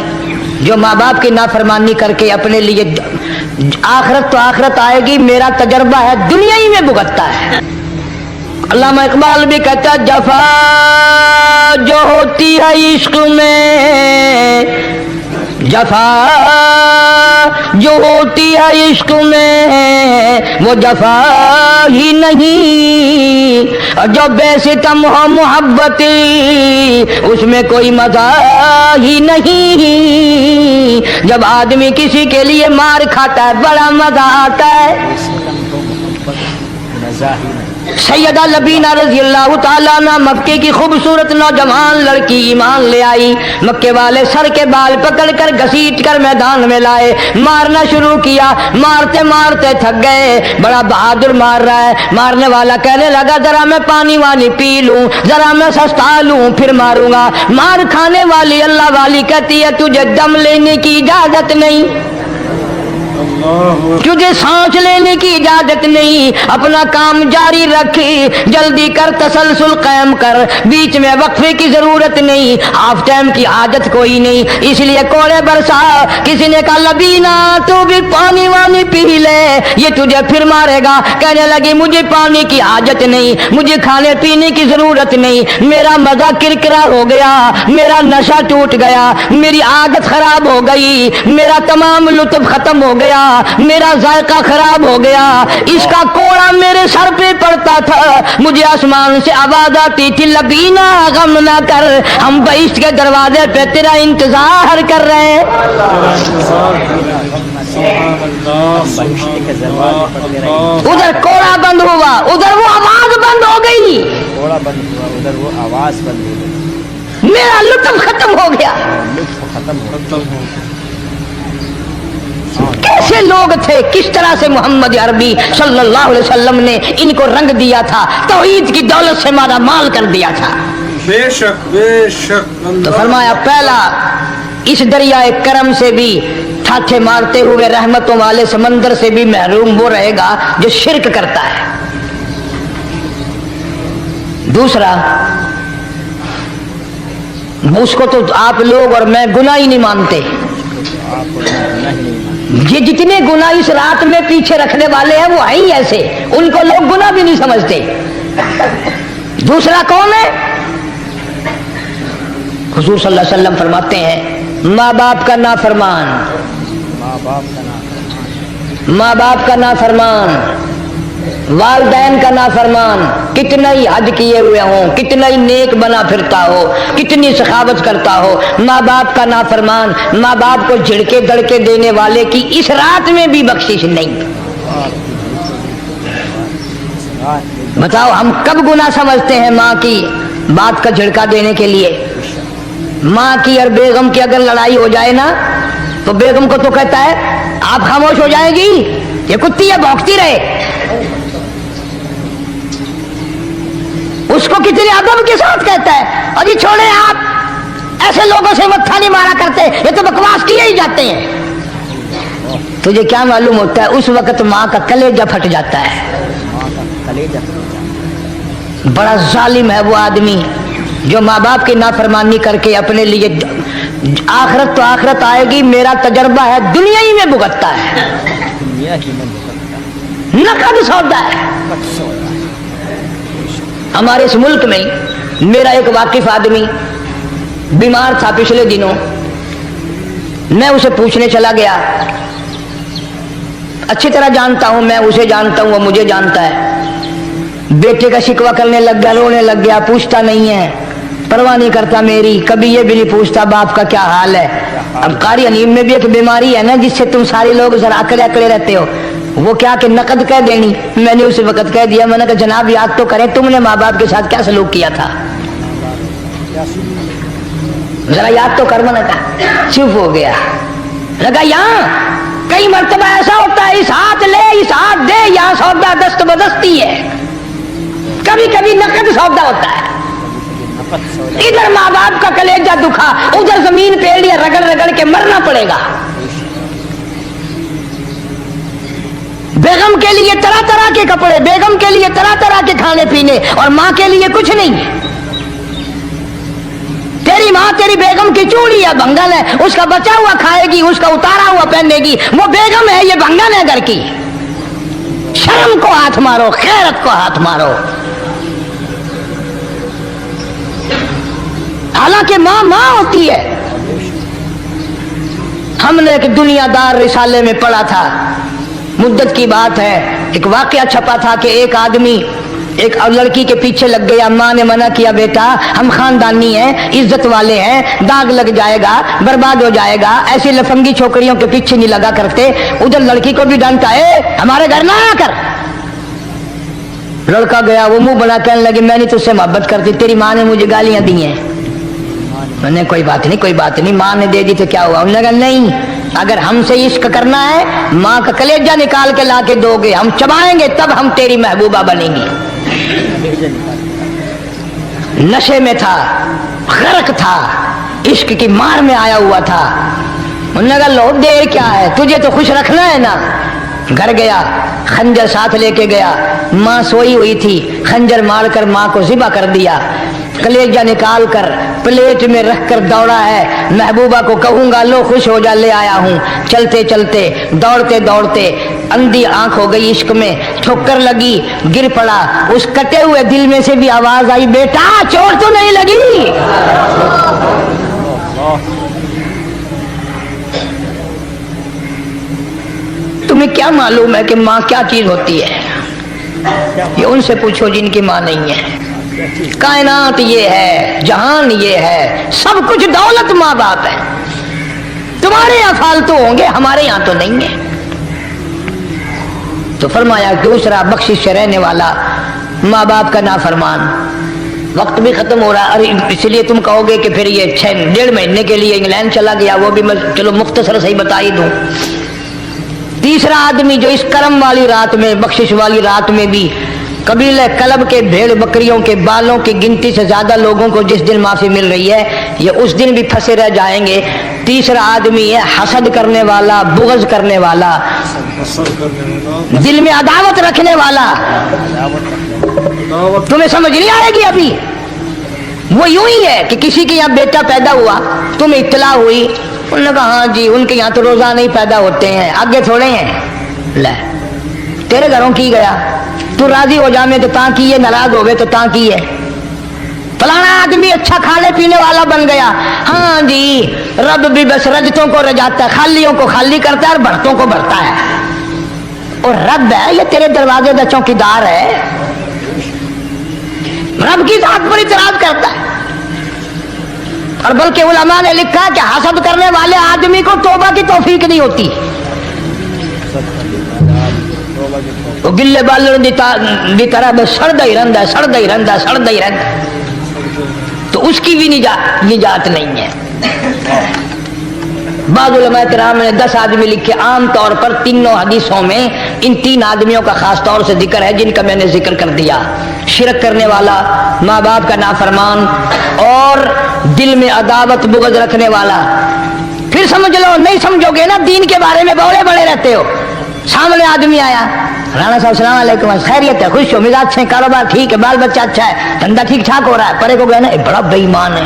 जो माँ बाप की नाफरमानी करके अपने लिए आखिरत तो आखिरत आएगी, मेरा तजर्बा है दुनिया ही में भुगतता है। अल्लामा इकबाल भी कहता है जफा जो होती है इश्क में, जफा जो होती है इश्क में वो जफा ही नहीं, और जो बेसितम हो मोहब्बत उसमें कोई मजा ही नहीं। जब आदमी किसी के लिए मार खाता है बड़ा मजा आता है। सैयदा लबीना रजी अल्लाह ताला अन्हा मक्के की खूबसूरत नौजवान लड़की ईमान ले आई। मक्के वाले सर के बाल पकड़ कर घसीट कर मैदान में लाए, मारना शुरू किया। मारते मारते थक गए, बड़ा बहादुर मार रहा है। मारने वाला कहने लगा जरा मैं पानी वानी पी लूं, जरा मैं सस्ता लूं फिर मारूंगा। मार खाने वाली अल्लाह वाली कहती है तुझे दम लेने की इजाजत नहीं, तुझे सांस लेने की इजाजत नहीं, अपना काम जारी रख, जल्दी कर तसलसल कायम कर, बीच में वक्फे की जरूरत नहीं, हाफ टाइम की आदत कोई नहीं। इसलिए कोड़े बरसा। किसी ने कहा लबीना तू भी पानी वानी पी ले, ये तुझे फिर मारेगा। कहने लगी मुझे पानी की आदत नहीं, मुझे खाने पीने की जरूरत नहीं, मेरा मजा किरकिरा हो गया, मेरा नशा टूट गया, मेरी आदत खराब हो गई, मेरा तमाम लुत्फ खत्म हो गया, मेरा जायका खराब हो गया। इसका कोड़ा मेरे सर पे पड़ता था, मुझे आसमान से आवाज आती थी लबीना गम ना कर, हम बहिश्त के दरवाजे पे तेरा इंतजार कर रहे हैं। उधर कोड़ा बंद हुआ, उधर वो आवाज बंद हो गई, कोड़ा बंद हुआ, उधर वो आवाज बंद हो गई, मेरा लुत्फ खत्म हो गया। लुत्फ खत्म हो गया। कैसे लोग थे, किस तरह से मोहम्मद अरबी सल्लल्लाहु अलैहि वसल्लम ने इनको रंग दिया था, तौहीद की दौलत से माला माल कर दिया था। बेशक बेशक। तो फरमाया पहला इस दरियाए करम से भी ठाठे मारते हुए रहमतों वाले समंदर से भी महरूम वो रहेगा जो शिरक करता है। दूसरा उसको तो आप लोग और मैं गुनाह ही नहीं मानते, ये जितने गुनाह इस रात में पीछे रखने वाले हैं वो है ही ऐसे, उनको लोग गुनाह भी नहीं समझते। दूसरा कौन है? हुजूर सल्लल्लाहु अलैहि वसल्लम फरमाते हैं माँ बाप का नाफरमान, माँ बाप का नाफरमान, वालदैन का नाफरमान, कितना ही हज किए हुए हो, कितना ही नेक बना फिरता हो, कितनी सखावत करता हो, माँ बाप का नाफरमान, माँ बाप को झिड़के दड़के देने वाले की इस रात में भी बख्शिश नहीं। बताओ हम कब गुनाह समझते हैं माँ की बात का झिड़का देने के लिए? माँ की और बेगम की अगर लड़ाई हो जाए ना तो बेगम को तो कहता है आप खामोश हो जाएगी, ये कुत्ती है भौंकती रहे। उसको कितने अदब के साथ कहता है अजी छोड़े आप, ऐसे लोगों से मत्था नहीं मारा करते, ये तो बकवास किए ही जाते हैं। तुझे क्या मालूम होता है उस वक्त माँ का कलेजा फट जाता है। बड़ा जालिम है वो आदमी जो माँ बाप की नाफरमानी करके अपने लिए आखिरत तो आखिरत आएगी, मेरा तजर्बा है दुनिया ही में भुगतता है, नकद सौदा है। हमारे इस मुल्क में मेरा एक वाकिफ आदमी बीमार था पिछले दिनों, मैं उसे पूछने चला गया, अच्छी तरह जानता हूं, मैं उसे जानता हूं, वो मुझे जानता है। बेटे का शिकवा करने लग गया, रोने लग गया, पूछता नहीं है, परवाह नहीं करता मेरी, कभी ये भी नहीं पूछता बाप का क्या हाल है। अब कारी अनीम में भी एक बीमारी है ना जिससे तुम सारे लोग जरा अकड़े अकड़े रहते हो, वो क्या कि नकद कह देनी। मैंने उसे वक्त कह दिया, मैंने कहा जनाब याद तो करें तुमने माँ बाप के साथ क्या सलूक किया था, जरा याद तो कर। मैंने कहा चुप हो गया। लगा यहाँ कई मर्तबा ऐसा होता है इस हाथ ले इस हाथ दे, यहाँ सौदा दस्त बदस्ती है, कभी कभी नकद सौदा होता है। इधर माँ बाप का कलेजा दुखा, उधर जमीन पे लिया रगड़ रगड़ के मरना पड़ेगा। बेगम के लिए तरह तरह के कपड़े, बेगम के लिए तरह तरह के खाने पीने, और माँ के लिए कुछ नहीं। तेरी माँ तेरी बेगम की चूड़ी है, भंगल है, उसका बचा हुआ खाएगी, उसका उतारा हुआ पहनेगी, वो बेगम है, ये भंगल है घर की। शर्म को हाथ मारो, खैरत को हाथ मारो। हालांकि माँ माँ होती है। हमने एक दुनियादार रिसाले में पढ़ा था, मुद्दत की बात है, एक वाकया छपा था कि एक आदमी एक लड़की के पीछे लग गया। माँ ने मना किया बेटा हम खानदानी हैं, इज्जत वाले हैं, दाग लग जाएगा, बर्बाद हो जाएगा, ऐसी लफंगी छोकरियों के पीछे नहीं लगा करते। उधर लड़की को भी डांटा है हमारे घर ना आकर। लड़का गया, वो मुंह बना कहने लगे मैं नहीं तुझसे मोहब्बत करती, तेरी माँ ने मुझे गालियां दी हैं। मैंने कोई बात नहीं, कोई बात नहीं, माँ ने दे दी तो क्या हुआ? उन्होंने कहा नहीं, अगर हमसे इश्क करना है माँ का कलेजा निकाल के ला के दोगे, हम चबाएंगे तब हम तेरी महबूबा बनेंगी। नशे में था, गर्क था, इश्क की मार में आया हुआ था। उन्होंने कहा लो देर क्या है, तुझे तो खुश रखना है ना। घर गया, खंजर साथ लेके गया, माँ सोई हुई थी, खंजर मारकर माँ को ज़िबा कर दिया। कलेजा निकाल कर प्लेट में रख कर दौड़ा है, महबूबा को कहूंगा लो खुश हो जा, ले आया हूँ। चलते चलते दौड़ते दौड़ते अंधी आंख हो गई, इश्क में ठोकर लगी, गिर पड़ा। उस कटे हुए दिल में से भी आवाज आई, बेटा चोट तो नहीं लगी? तुम्हें क्या मालूम है कि माँ क्या चीज होती है? ये उनसे पूछो जिनकी माँ नहीं है। कायनात ये है, जहान ये है, सब कुछ दौलत माँ बाप है। तुम्हारे यहाँ फालतू होंगे, हमारे यहाँ तो नहीं है। तो फरमाया दूसरा बख्शिश से रहने वाला माँ बाप का नाफरमान। वक्त भी खत्म हो रहा, अरे इसलिए तुम कहोगे कि फिर ये 1.5 महीने के लिए इंग्लैंड चला गया, वो भी मैं चलो मुख्तसर सही बता ही दूं। तीसरा आदमी जो इस करम वाली रात में, बख्शिश वाली रात में भी कबीले कलब के भेड़ बकरियों के बालों की गिनती से ज्यादा लोगों को जिस दिन माफी मिल रही है, ये उस दिन भी फंसे रह जाएंगे। तीसरा आदमी है हसद करने वाला, बुग़्ज़ करने वाला, दिल में अदावत रखने वाला। तुम्हें समझ नहीं आएगी अभी। वो यूं ही है कि किसी के यहाँ बेटा पैदा हुआ, तुम्हें इत्तला हुई, उन्होंने कहा हाँ जी उनके यहाँ तो रोजाना ही पैदा होते हैं, आगे थोड़े हैं। ले तेरे घरों की गया, तू राजी हो जाने तो ता की है, नाराज हो गए तो ता की है। फलाना आदमी अच्छा खाने पीने वाला बन गया, हाँ जी रब भी बस रजतों को रजाता है, खालियों को खाली करता है और भरतों को भरता है। और रब है ये तेरे दरवाजे का चौकीदार है, रब की जात पर इतराज करता है। और बल्कि उलमा ने लिखा कि हसद करने वाले आदमी को तौबा की तौफीक नहीं होती। वो गिल्ले बालर दी तरह बस सड़दा ही रहता, सड़दा ही रहता, सड़दा ही रहता, तो उसकी भी निजात नहीं है। बाद उलमा किराम ने 10 आदमी लिखे। आम तौर पर तीनों हदीसों में इन 3 आदमियों का खास तौर से जिक्र है जिनका मैंने जिक्र कर दिया। शिरक करने वाला, माँ बाप का नाफरमान और दिल में अदावत बुग़्ज़ रखने वाला। फिर समझ लो, नहीं समझोगे ना दीन के बारे में बड़े बड़े रहते हो। सामने आदमी आया, राणा साहब सलाम अलैकुम, खैरियत है, खुश हो, मिजाज से, कारोबार ठीक है, बाल बच्चा अच्छा है, धंधा ठीक ठाक हो रहा है। परे को गया ना बड़ा बेईमान है,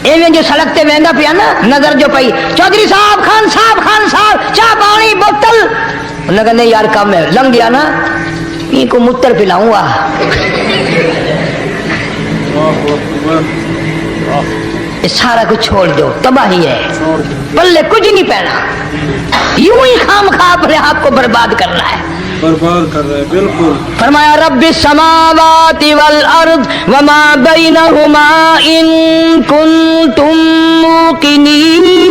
एवं जो सड़कते महंगा पिया ना, नजर जो पई, चौधरी साहब, खान साहब, चाय पानी बोतल। उन्होंने कहा नहीं यार काम है, लंग गया ना, इनको मुत्तर पिलाऊंगा। ये सारा कुछ छोड़ दो, तबाही है, पल्ले कुछ नहीं पहना, यूं ही खामखा अपने आप को बर्बाद करना है, बर्बाद कर रहे हैं। बिल्कुल फरमाया रब्बिस समावाति वल अर्द वमा बैनहुमा इन कुंतुम मुकिनीन।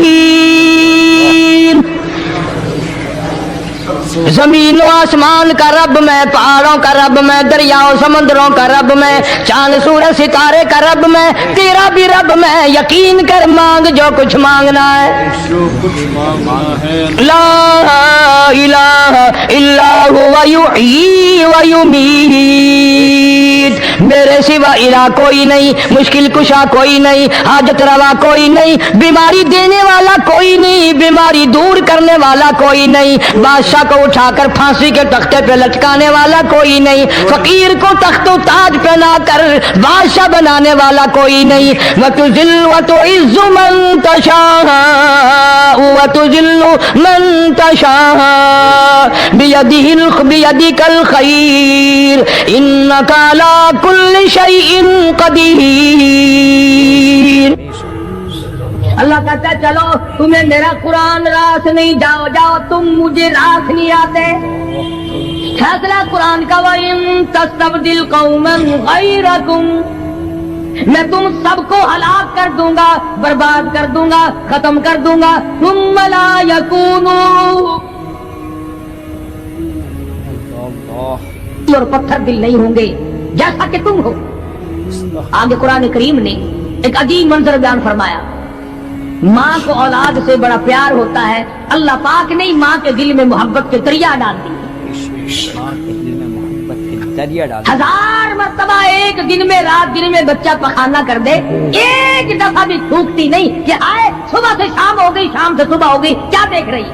जमीन व आसमान का रब मैं, पहाड़ों का रब मैं, दरियाओं समंदरों का रब मैं, चांद सूरज सितारे का रब मैं, तेरा भी रब मैं, यकीन कर मांग जो कुछ मांगना है। जो कुछ मांगना है, ला इलाहा इल्ला हुवा युहयी व युमीत, मेरे सिवा इला कोई नहीं, मुश्किल कुशा कोई नहीं, हाजत रवा कोई नहीं, बीमारी देने वाला कोई नहीं, बीमारी दूर करने वाला कोई नहीं, बादशाह को उठाकर फांसी के तख्ते पे लटकाने वाला कोई नहीं, फकीर को तख्तो ताज पहना कर बादशाह बनाने वाला कोई नहीं। वतुज़िल्लु वतुइज़्ज़ु मन तशाअ वतुज़िल्लु मन तशाअ बियदिकल खैर इन्नका अला कुल्लि शैइन कदीर। अल्लाह कहता है चलो तुम्हें मेरा कुरान रास नहीं, जाओ जाओ, तुम मुझे रास नहीं आते। फैसला कुरान का, वइन तस्तबदिल कौमन गैरकुम, میں تم سب کو ہلاک کر دوں گا، برباد کر دوں گا، ختم کر دوں گا. ثم لا یکونوا، اور پتھر دل نہیں ہوں گے جیسا کہ تم ہو. آگے قرآن کریم نے ایک عجیب منظر بیان فرمایا. ماں کو اولاد سے بڑا پیار ہوتا ہے، اللہ پاک نے ماں کے دل میں محبت کے دریا ڈال دی. ماں کے دل میں محبت کے دریا ڈال دیا. 1000 مرتبہ ایک دن میں، رات دن میں بچہ پخانہ کر دے، ایک دفعہ بھی تھوکتی نہیں کہ آئے صبح سے شام ہو گئی، شام سے صبح ہو گئی، کیا دیکھ رہی.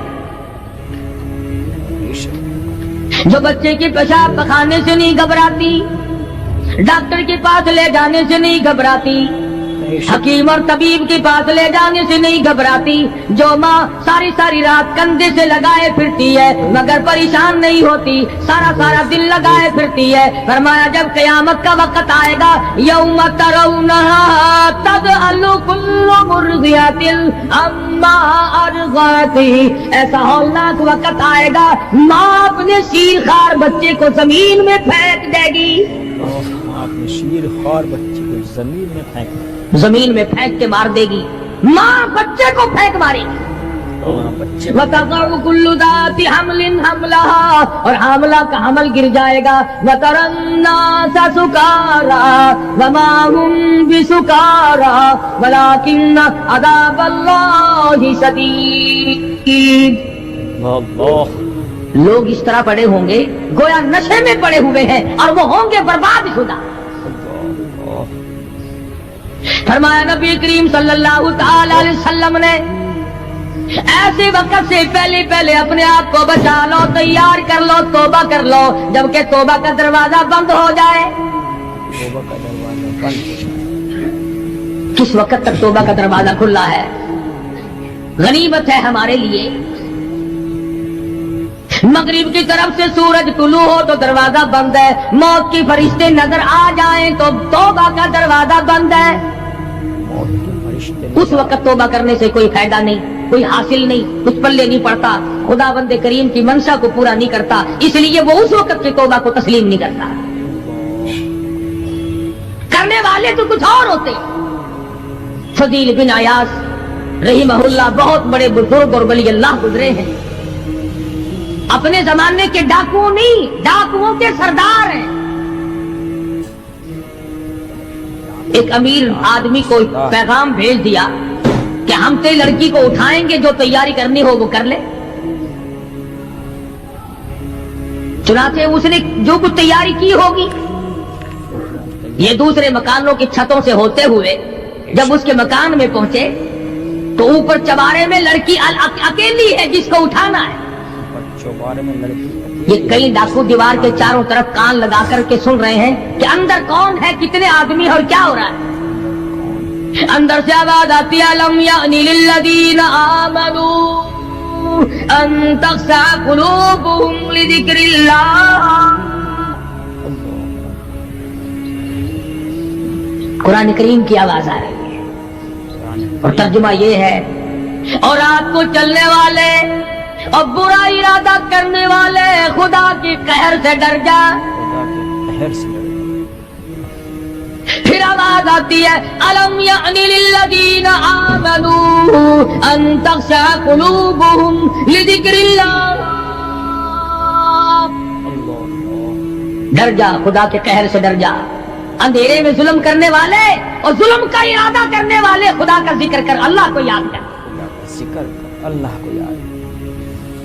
جو بچے کی پیشاب پخانے سے نہیں گھبراتی، ڈاکٹر کے پاس لے جانے سے نہیں گھبراتی، حکیم اور طبیب کے پاس لے جانے سے نہیں گھبراتی، جو ماں ساری ساری رات کندھے سے لگائے پھرتی ہے مگر پریشان نہیں ہوتی، سارا سارا دن لگائے پھرتی ہے. فرمایا جب قیامت کا وقت آئے گا، یوم ترونہا تذہل کل مرضعۃ عما ارضعت، ایسا ہولناک وقت آئے گا ماں اپنے شیر خوار بچے کو زمین میں پھینک دے گی. آپ نے شیر خوار بچے کو زمین میں پھینک دیا. زمین میں پھینک کے مار دے گی، ماں بچے کو پھینک مارے گی. بچے وَتَضَعُ كُلُّ ذَاتِ حَمْلٍ حَمْلَهَا، اور حاملہ کا حمل گر جائے گا. وَتَرَى النَّاسَ سُكَارَىٰ وَمَا هُمْ بِسُكَارَىٰ وَلَٰكِنَّ عَذَابَ اللَّهِ شَدِيدٌ. اللہ لوگ اس طرح پڑے ہوں گے گویا نشے میں پڑے ہوئے ہیں، اور وہ ہوں گے برباد شدہ. فرمایا نبی کریم صلی اللہ تعالی علیہ وسلم نے ایسے وقت سے پہلے پہلے اپنے آپ کو بچا لو، تیار کر لو، توبہ کر لو، جبکہ توبہ کا دروازہ بند ہو جائے. توبہ کا دروازہ بند. کس وقت تک توبہ کا دروازہ کھلا ہے؟ غنیمت ہے ہمارے لیے. مغرب کی طرف سے سورج طلوع ہو تو دروازہ بند ہے، موت کی فرشتے نظر آ جائیں تو توبہ کا دروازہ بند ہے. اس وقت توبہ کرنے سے کوئی فائدہ نہیں، کوئی حاصل نہیں، کچھ پلے نہیں پڑتا، خدا بند کریم کی منشا کو پورا نہیں کرتا، اس لیے وہ اس وقت کی توبہ کو تسلیم نہیں کرتا. کرنے والے تو کچھ اور ہوتے. فضیل بن عیاض رحمہ اللہ بہت بڑے بزرگ اور ولی اللہ گزرے ہیں، اپنے زمانے کے ڈاکو نہیں، ڈاکوؤں کے سردار ہیں. ایک امیر آدمی کو پیغام بھیج دیا کہ ہم تیری لڑکی کو اٹھائیں گے، جو تیاری کرنی ہو وہ کر لے. چنانچہ اس نے جو کچھ تیاری کی ہوگی، یہ دوسرے مکانوں کی چھتوں سے ہوتے ہوئے جب اس کے مکان میں پہنچے تو اوپر چوارے میں لڑکی اکیلی ہے جس کو اٹھانا ہے. چوبارے میں لڑکی یہ کئی ڈاکو دیوار کے چاروں طرف کان لگا کر کے سن رہے ہیں کہ اندر کون ہے، کتنے آدمی اور کیا ہو رہا ہے. اندر سے آواز آتی ہے لم یأن للذین آمنوا ان تخشع قلوبهم لذکر اللہ. قرآن کریم کی آواز آ رہی ہے اور ترجمہ یہ ہے، اور رات کو چلنے والے اور برا ارادہ کرنے والے خدا کی قہر سے ڈر جا. پھر آواز آتی ہے الم یأن للذین آمنوا ان تخشع قلوبهم لذکر اللہ. ڈر جا، خدا کے قہر سے ڈر جا. اندھیرے میں ظلم کرنے والے اور ظلم کا ارادہ کرنے والے خدا کا ذکر کر، اللہ کو یاد کر. ذکر کر، اللہ کو یاد.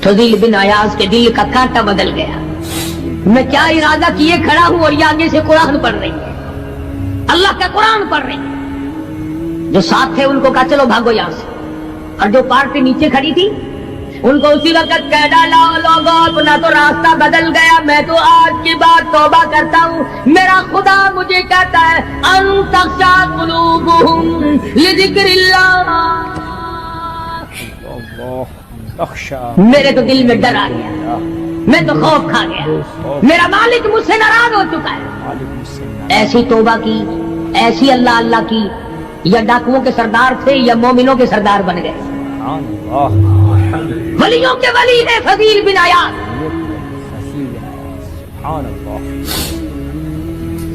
فضیل بن عیاض کے دل کا کانٹا بدل گیا. میں کیا ارادہ کیے کھڑا ہوں اور یہ آگے سے قرآن پڑھ رہی ہے، اللہ کا قرآن پڑھ رہی ہے. جو ساتھ تھے ان کو کہا چلو بھاگو یہاں سے، اور جو پارٹی نیچے کھڑی تھی ان کو اسی وقت کہہ ڈالا لوگوں اپنا تو راستہ بدل گیا، میں تو آج کے بعد توبہ کرتا ہوں. میرا خدا مجھے کہتا ہے ان تخشع قلوبهم لذکر اللہ. میرے تو دل میں ڈر آ گیا، میں تو خوف کھا گیا، میرا مالک مجھ سے ناراض ہو چکا ہے. ایسی توبہ کی، ایسی اللہ اللہ کی. یا ڈاکوؤں کے سردار تھے یا مومنوں کے سردار بن گئے. ولیوں کے ولی ہے فضیل بن عیاض.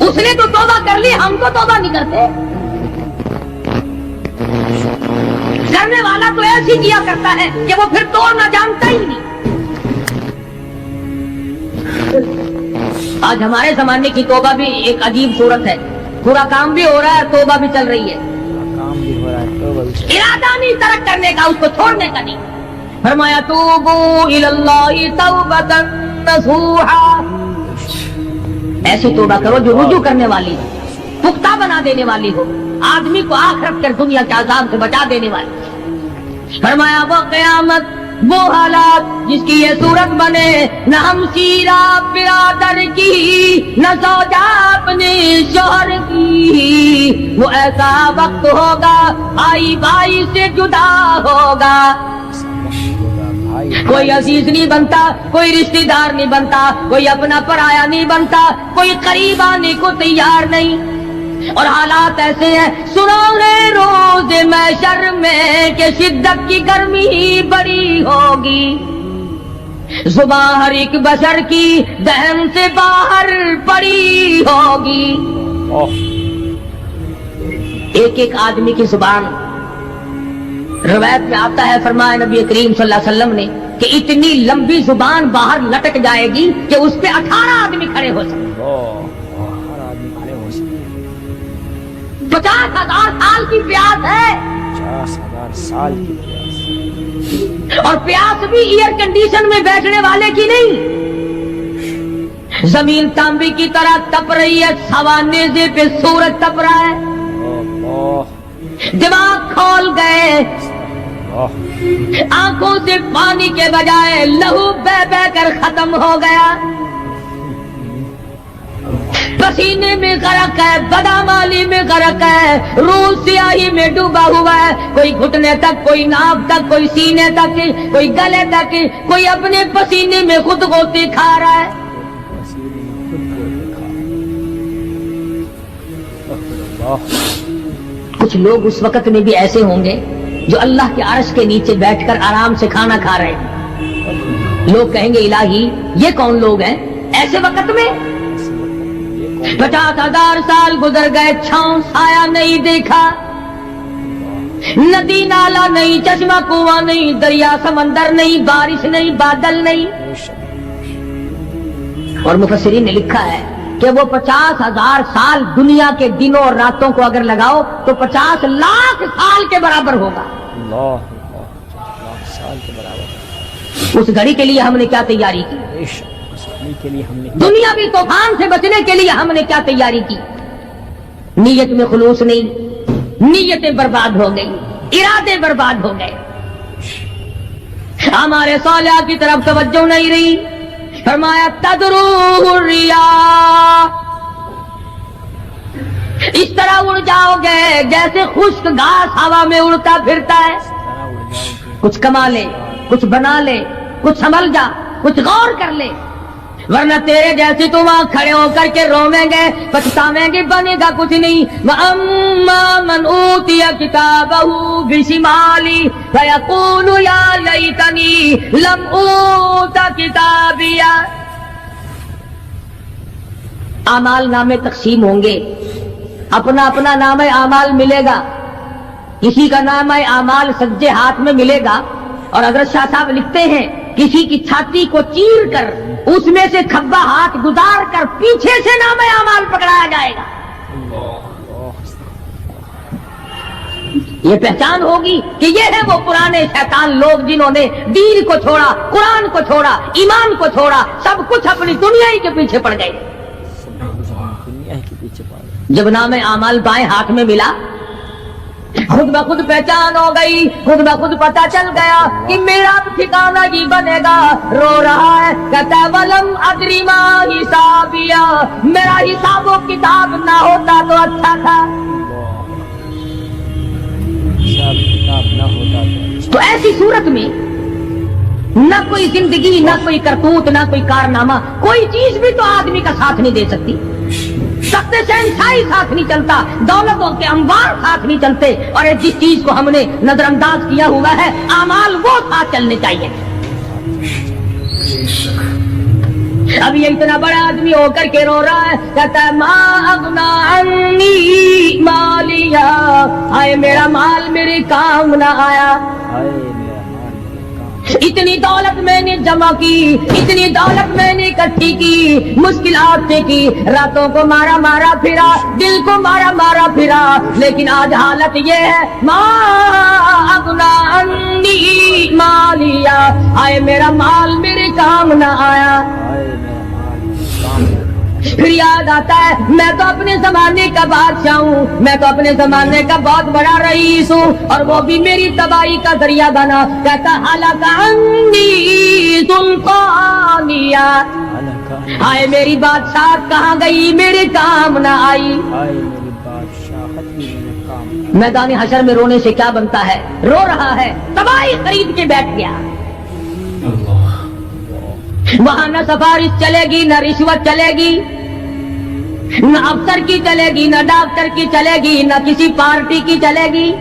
اس نے تو توبہ کر لی, ہم تو توبہ نہیں کرتے. کرنے والا تو ایسی کیا کرتا ہے کہ وہ پھر توڑنا جانتا ہی نہیں. آج ہمارے زمانے کی توبہ بھی ایک عجیب صورت ہے. پورا کام بھی ہو رہا ہے, توبہ بھی چل رہی ہے. کام بھی ہو رہا ہے, توبہ بھی چل رہا ہے. ارادہ نہیں ترک کرنے کا, اس کو چھوڑنے کا نہیں. فرمایا توبو الی اللہ توبۃ نصوحا, ایسی توبہ کرو جو رجوع کرنے والی ہو, پختہ بنا دینے والی ہو, آدمی کو آخرت کر دنیا کے عذاب سے بچا دینے والی. فرمایا وہ قیامت, وہ حالات جس کی یہ صورت بنے, نہ ہم سیرا برادر کی, نہ زوجہ اپنے شوہر کی. وہ ایسا وقت ہوگا بھائی بھائی سے جدا ہوگا, کوئی عزیز نہیں بنتا, کوئی رشتہ دار نہیں بنتا, کوئی اپنا پرایا نہیں بنتا, کوئی قریب آنے کو تیار نہیں. اور حالات ایسے ہیں, سنو گے روز محشر میں کہ شدت کی گرمی بڑی ہوگی, زبان ہر ایک بشر کی دہن سے باہر پڑی ہوگی. ایک ایک آدمی کی زبان, روایت میں آتا ہے, فرمایا نبی کریم صلی اللہ علیہ وسلم نے کہ اتنی لمبی زبان باہر لٹک جائے گی کہ اس پہ 18 آدمی کھڑے ہو سکتے. ہر آدمی کھڑے ہو سکتے. 50,000 سال کی پیاس ہے, 50,000 سال کی پیاس, اور پیاس بھی ایئر کنڈیشن میں بیٹھنے والے کی نہیں. زمین تانبے کی طرح تپ رہی ہے, ہوا نیزے پہ سورج تپ رہا ہے. دماغ کھول گئے, آنکھوں سے پانی کے بجائے لہو بہ بہ کر ختم ہو گیا. پسینے میں غرق ہے, بدامالی میں غرق ہے, روح سیاہی میں ڈوبا ہوا ہے. کوئی گھٹنے تک, کوئی ناف تک, کوئی سینے تک, کوئی گلے تک, کوئی اپنے پسینے میں خود غوطے کھا رہا ہے. کچھ لوگ اس وقت میں بھی ایسے ہوں گے جو اللہ کے عرش کے نیچے بیٹھ کر آرام سے کھانا کھا رہے ہیں. لوگ کہیں گے الہی یہ کون لوگ ہیں ایسے وقت میں؟ 50,000 سال گزر گئے, چھاؤں سایہ نہیں دیکھا, ندی نالا نہیں, چشمہ کنواں نہیں, دریا سمندر نہیں, بارش نہیں, بادل نہیں. اور مفسرین نے لکھا ہے کہ وہ 50,000 سال دنیا کے دنوں اور راتوں کو اگر لگاؤ تو 50 لاکھ سال کے برابر ہوگا. سال کے برابر. اس گھڑی کے لیے ہم نے کیا تیاری کی؟ کے لیے ہم نے دنیاوی طوفان سے بچنے کے لیے ہم نے کیا تیاری کی؟ نیت میں خلوص نہیں, نیتیں برباد ہو گئی, ارادے برباد ہو گئے, ہمارے صالحہ کی طرف توجہ نہیں رہی. فرمایا تدرو الرياح, اس طرح اڑ جاؤ گے جیسے خشک گھاس ہوا میں اڑتا پھرتا ہے. کچھ کما لے, کچھ بنا لے, کچھ سنبھل جا, کچھ غور کر لے, ورنہ تیرے جیسے تو وہاں کھڑے ہو کر کے رویں گے, پچھتاویں گے, بنے گا کچھ نہیں. وَأَمَّا مَنْ أُوتِيَ كِتَابَهُ بِشِمَالِهِ فَيَقُولُ يَا لَيْتَنِي لَمْ أُوتَ كِتَابِيَهْ. اعمال نامے تقسیم ہوں گے, اپنا اپنا نام اعمال ملے گا. کسی کا نام اعمال سجے ہاتھ میں ملے گا, اور حضرت شاہ صاحب لکھتے ہیں کسی کی چھاتی کو چیر کر اس میں سے کھبا ہاتھ گزار کر پیچھے سے نام اعمال پکڑایا جائے گا. یہ پہچان ہوگی کہ یہ ہے وہ پرانے شیطان لوگ جنہوں نے دین کو چھوڑا, قرآن کو چھوڑا, ایمان کو چھوڑا, سب کچھ اپنی دنیا ہی کے پیچھے پڑ گئے. جب نام اعمال بائیں ہاتھ میں ملا, خود بخود پہچان ہو گئی, خود بخود پتہ چل گیا کہ میرا ٹھکانہ ہی بنے گا. رو رہا ہے, کہتا ہے ولم ادری ما حسابیا, میرا حساب و کتاب نہ ہوتا تو اچھا تھا. حساب کتاب نہ ہوتا تو ایسی صورت میں نہ کوئی زندگی, نہ کوئی کرتوت, نہ کوئی کارنامہ, کوئی چیز بھی تو آدمی کا ساتھ نہیں دے سکتی. تخت شہنشاہی ساتھ نہیں چلتا, دولتوں کے انبار ساتھ نہیں چلتے, اور جس چیز کو ہم نے نظر انداز کیا ہوا ہے اعمال وہ ساتھ چلنے چاہیے. اب یہ اتنا بڑا آدمی ہو کر کے رو رہا ہے، کہتا ہے ما اغنا عنی مالیا، آئے میرا مال میرے کام نہ آیا، ہائے میرا مال میرے کام، اتنی دولت میں نے جمع کی، اتنی دولت میں نے اکٹھی کی، مشکلات سے کی، راتوں کو مارا مارا پھرا، دل کو مارا مارا پھرا، لیکن آج حالت یہ ہے ما اغنا عنی مالیا، آئے میرا مال میرے کام نہ آیا۔ ہائے میرا مال میرے کام۔ پھر یاد آتا ہے میں تو اپنے زمانے کا بادشاہ ہوں، میں تو اپنے زمانے کا بہت بڑا رئیس ہوں، اور وہ بھی میری تباہی کا ذریعہ بنا، کہتا ہلاک عنی سلطانیہ، ہائے میری بادشاہت کہاں گئی، میرے کام نہ آئی۔ ہائے میری بادشاہت بھی میرے کام۔ میدان حشر میں رونے سے کیا بنتا ہے، رو رہا ہے، تباہی خرید کے بیٹھ گیا۔ وہاں نہ سفارش چلے گی، نہ رشوت چلے گی، نہ افسر کی چلے گی، نہ ڈاکٹر کی چلے گی، نہ کسی پارٹی کی چلے گی۔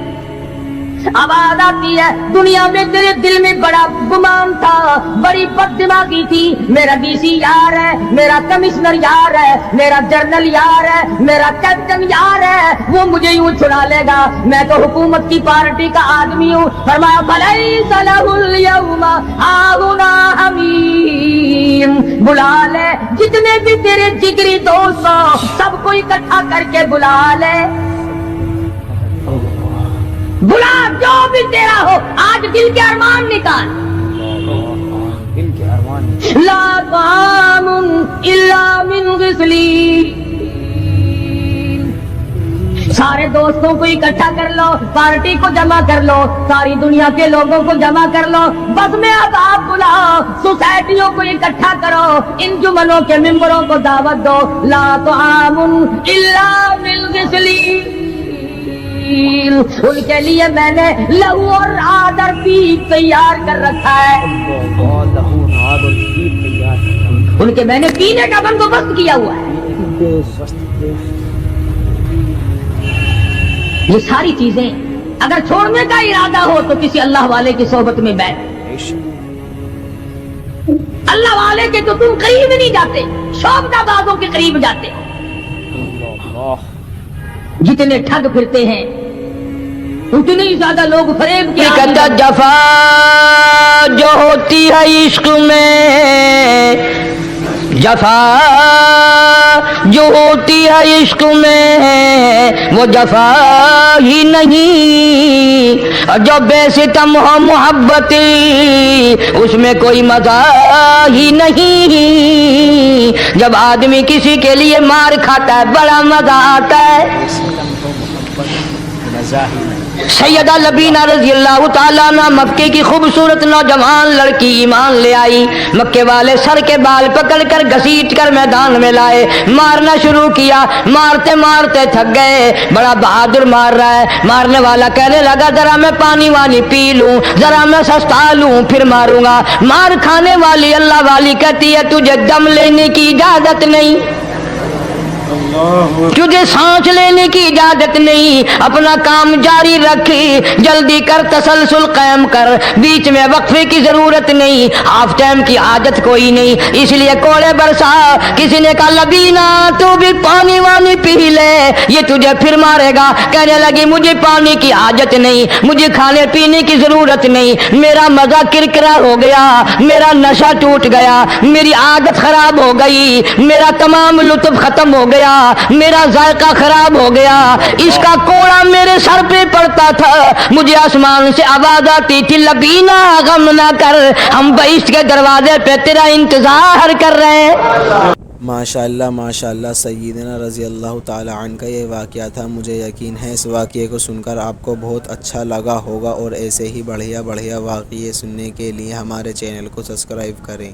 آواز آتی ہے دنیا میں تیرے دل میں بڑا گمان تھا، بڑی بد دماغی تھی، میرا ڈی سی یار ہے، میرا کمشنر یار ہے، میرا جنرل یار ہے، میرا کیپٹن یار ہے، وہ مجھے یوں چھڑا لے گا، میں تو حکومت کی پارٹی کا آدمی ہوں۔ فرمایا فلیس لہ اليوم ہاہنا حمیم، بلا لے جتنے بھی تیرے جگری دوست ہو سب کو اکٹھا کر کے بلا لے، بلا جو بھی تیرا ہو، آج دل کے ارمان نکال۔ دل کے ارمان۔ لا طعام الا من غسلین، سارے دوستوں کو اکٹھا کر لو، پارٹی کو جمع کر لو، ساری دنیا کے لوگوں کو جمع کر لو، بس میں اب آپ بلاؤ، سوسائٹیوں کو اکٹھا کرو، انجمنوں کے ممبروں کو دعوت دو، لا طعام الا من غسلین، ان کے لیے میں نے لہو اور آدر پیپ تیار کر رکھا ہے، لہو ناد اور پیپ تیار کرتا ان کے میں نے پینے کا بندوبست کیا ہوا ہے۔ یہ ساری چیزیں اگر چھوڑنے کا ارادہ ہو تو کسی اللہ والے کی صحبت میں بیٹھ، اللہ والے کے تو تم قریب نہیں جاتے، شوبدہ بازوں کے قریب جاتے ہو، جتنے ٹھگ پھرتے ہیں اتنے ہی زیادہ لوگ فریب کے عادی۔ جفا جو ہوتی ہے عشق میں، جفا جو ہوتی ہے عشق میں وہ جفا ہی نہیں، اور جو بے ستم ہو محبت اس میں کوئی مزہ ہی نہیں، جب آدمی کسی کے لیے مار کھاتا ہے بڑا مزہ آتا ہے۔ سیدہ لبینہ رضی اللہ تعالیٰ عنہ مکے کی خوبصورت نوجوان لڑکی ایمان لے آئی، مکے والے سر کے بال پکڑ کر گھسیٹ کر میدان میں لائے، مارنا شروع کیا، مارتے مارتے تھک گئے، بڑا بہادر مار رہا ہے، مارنے والا کہنے لگا ذرا میں پانی وانی پی لوں، ذرا میں سستا لوں پھر ماروں گا، مار کھانے والی اللہ والی کہتی ہے تجھے دم لینے کی اجازت نہیں، تجھے سانس لینے کی اجازت نہیں، اپنا کام جاری رکھ، جلدی کر، تسلسل قائم کر، بیچ میں وقفے کی ضرورت نہیں، ہاف ٹائم کی عادت کوئی نہیں، اس لیے کوڑے برسا۔ کسی نے کہا لبینہ تو بھی پانی وانی پی لے، یہ تجھے پھر مارے گا، کہنے لگی مجھے پانی کی حاجت نہیں، مجھے کھانے پینے کی ضرورت نہیں، میرا مزہ کرکرا ہو گیا، میرا نشہ ٹوٹ گیا، میری عادت خراب ہو گئی، میرا تمام لطف ختم ہو گیا، میرا ذائقہ خراب ہو گیا، اس کا کوڑا میرے سر پہ پڑتا تھا، مجھے آسمان سے آواز آتی تھی لبینہ غم نہ کر، ہم بہشت کے دروازے پہ تیرا انتظار کر رہے ہیں۔ ماشاءاللہ سیدنا رضی اللہ تعالی عنہ کا یہ واقعہ تھا۔ مجھے یقین ہے اس واقعے کو سن کر آپ کو بہت اچھا لگا ہوگا، اور ایسے ہی بڑھیا واقعے سننے کے لیے ہمارے چینل کو سبسکرائب کریں۔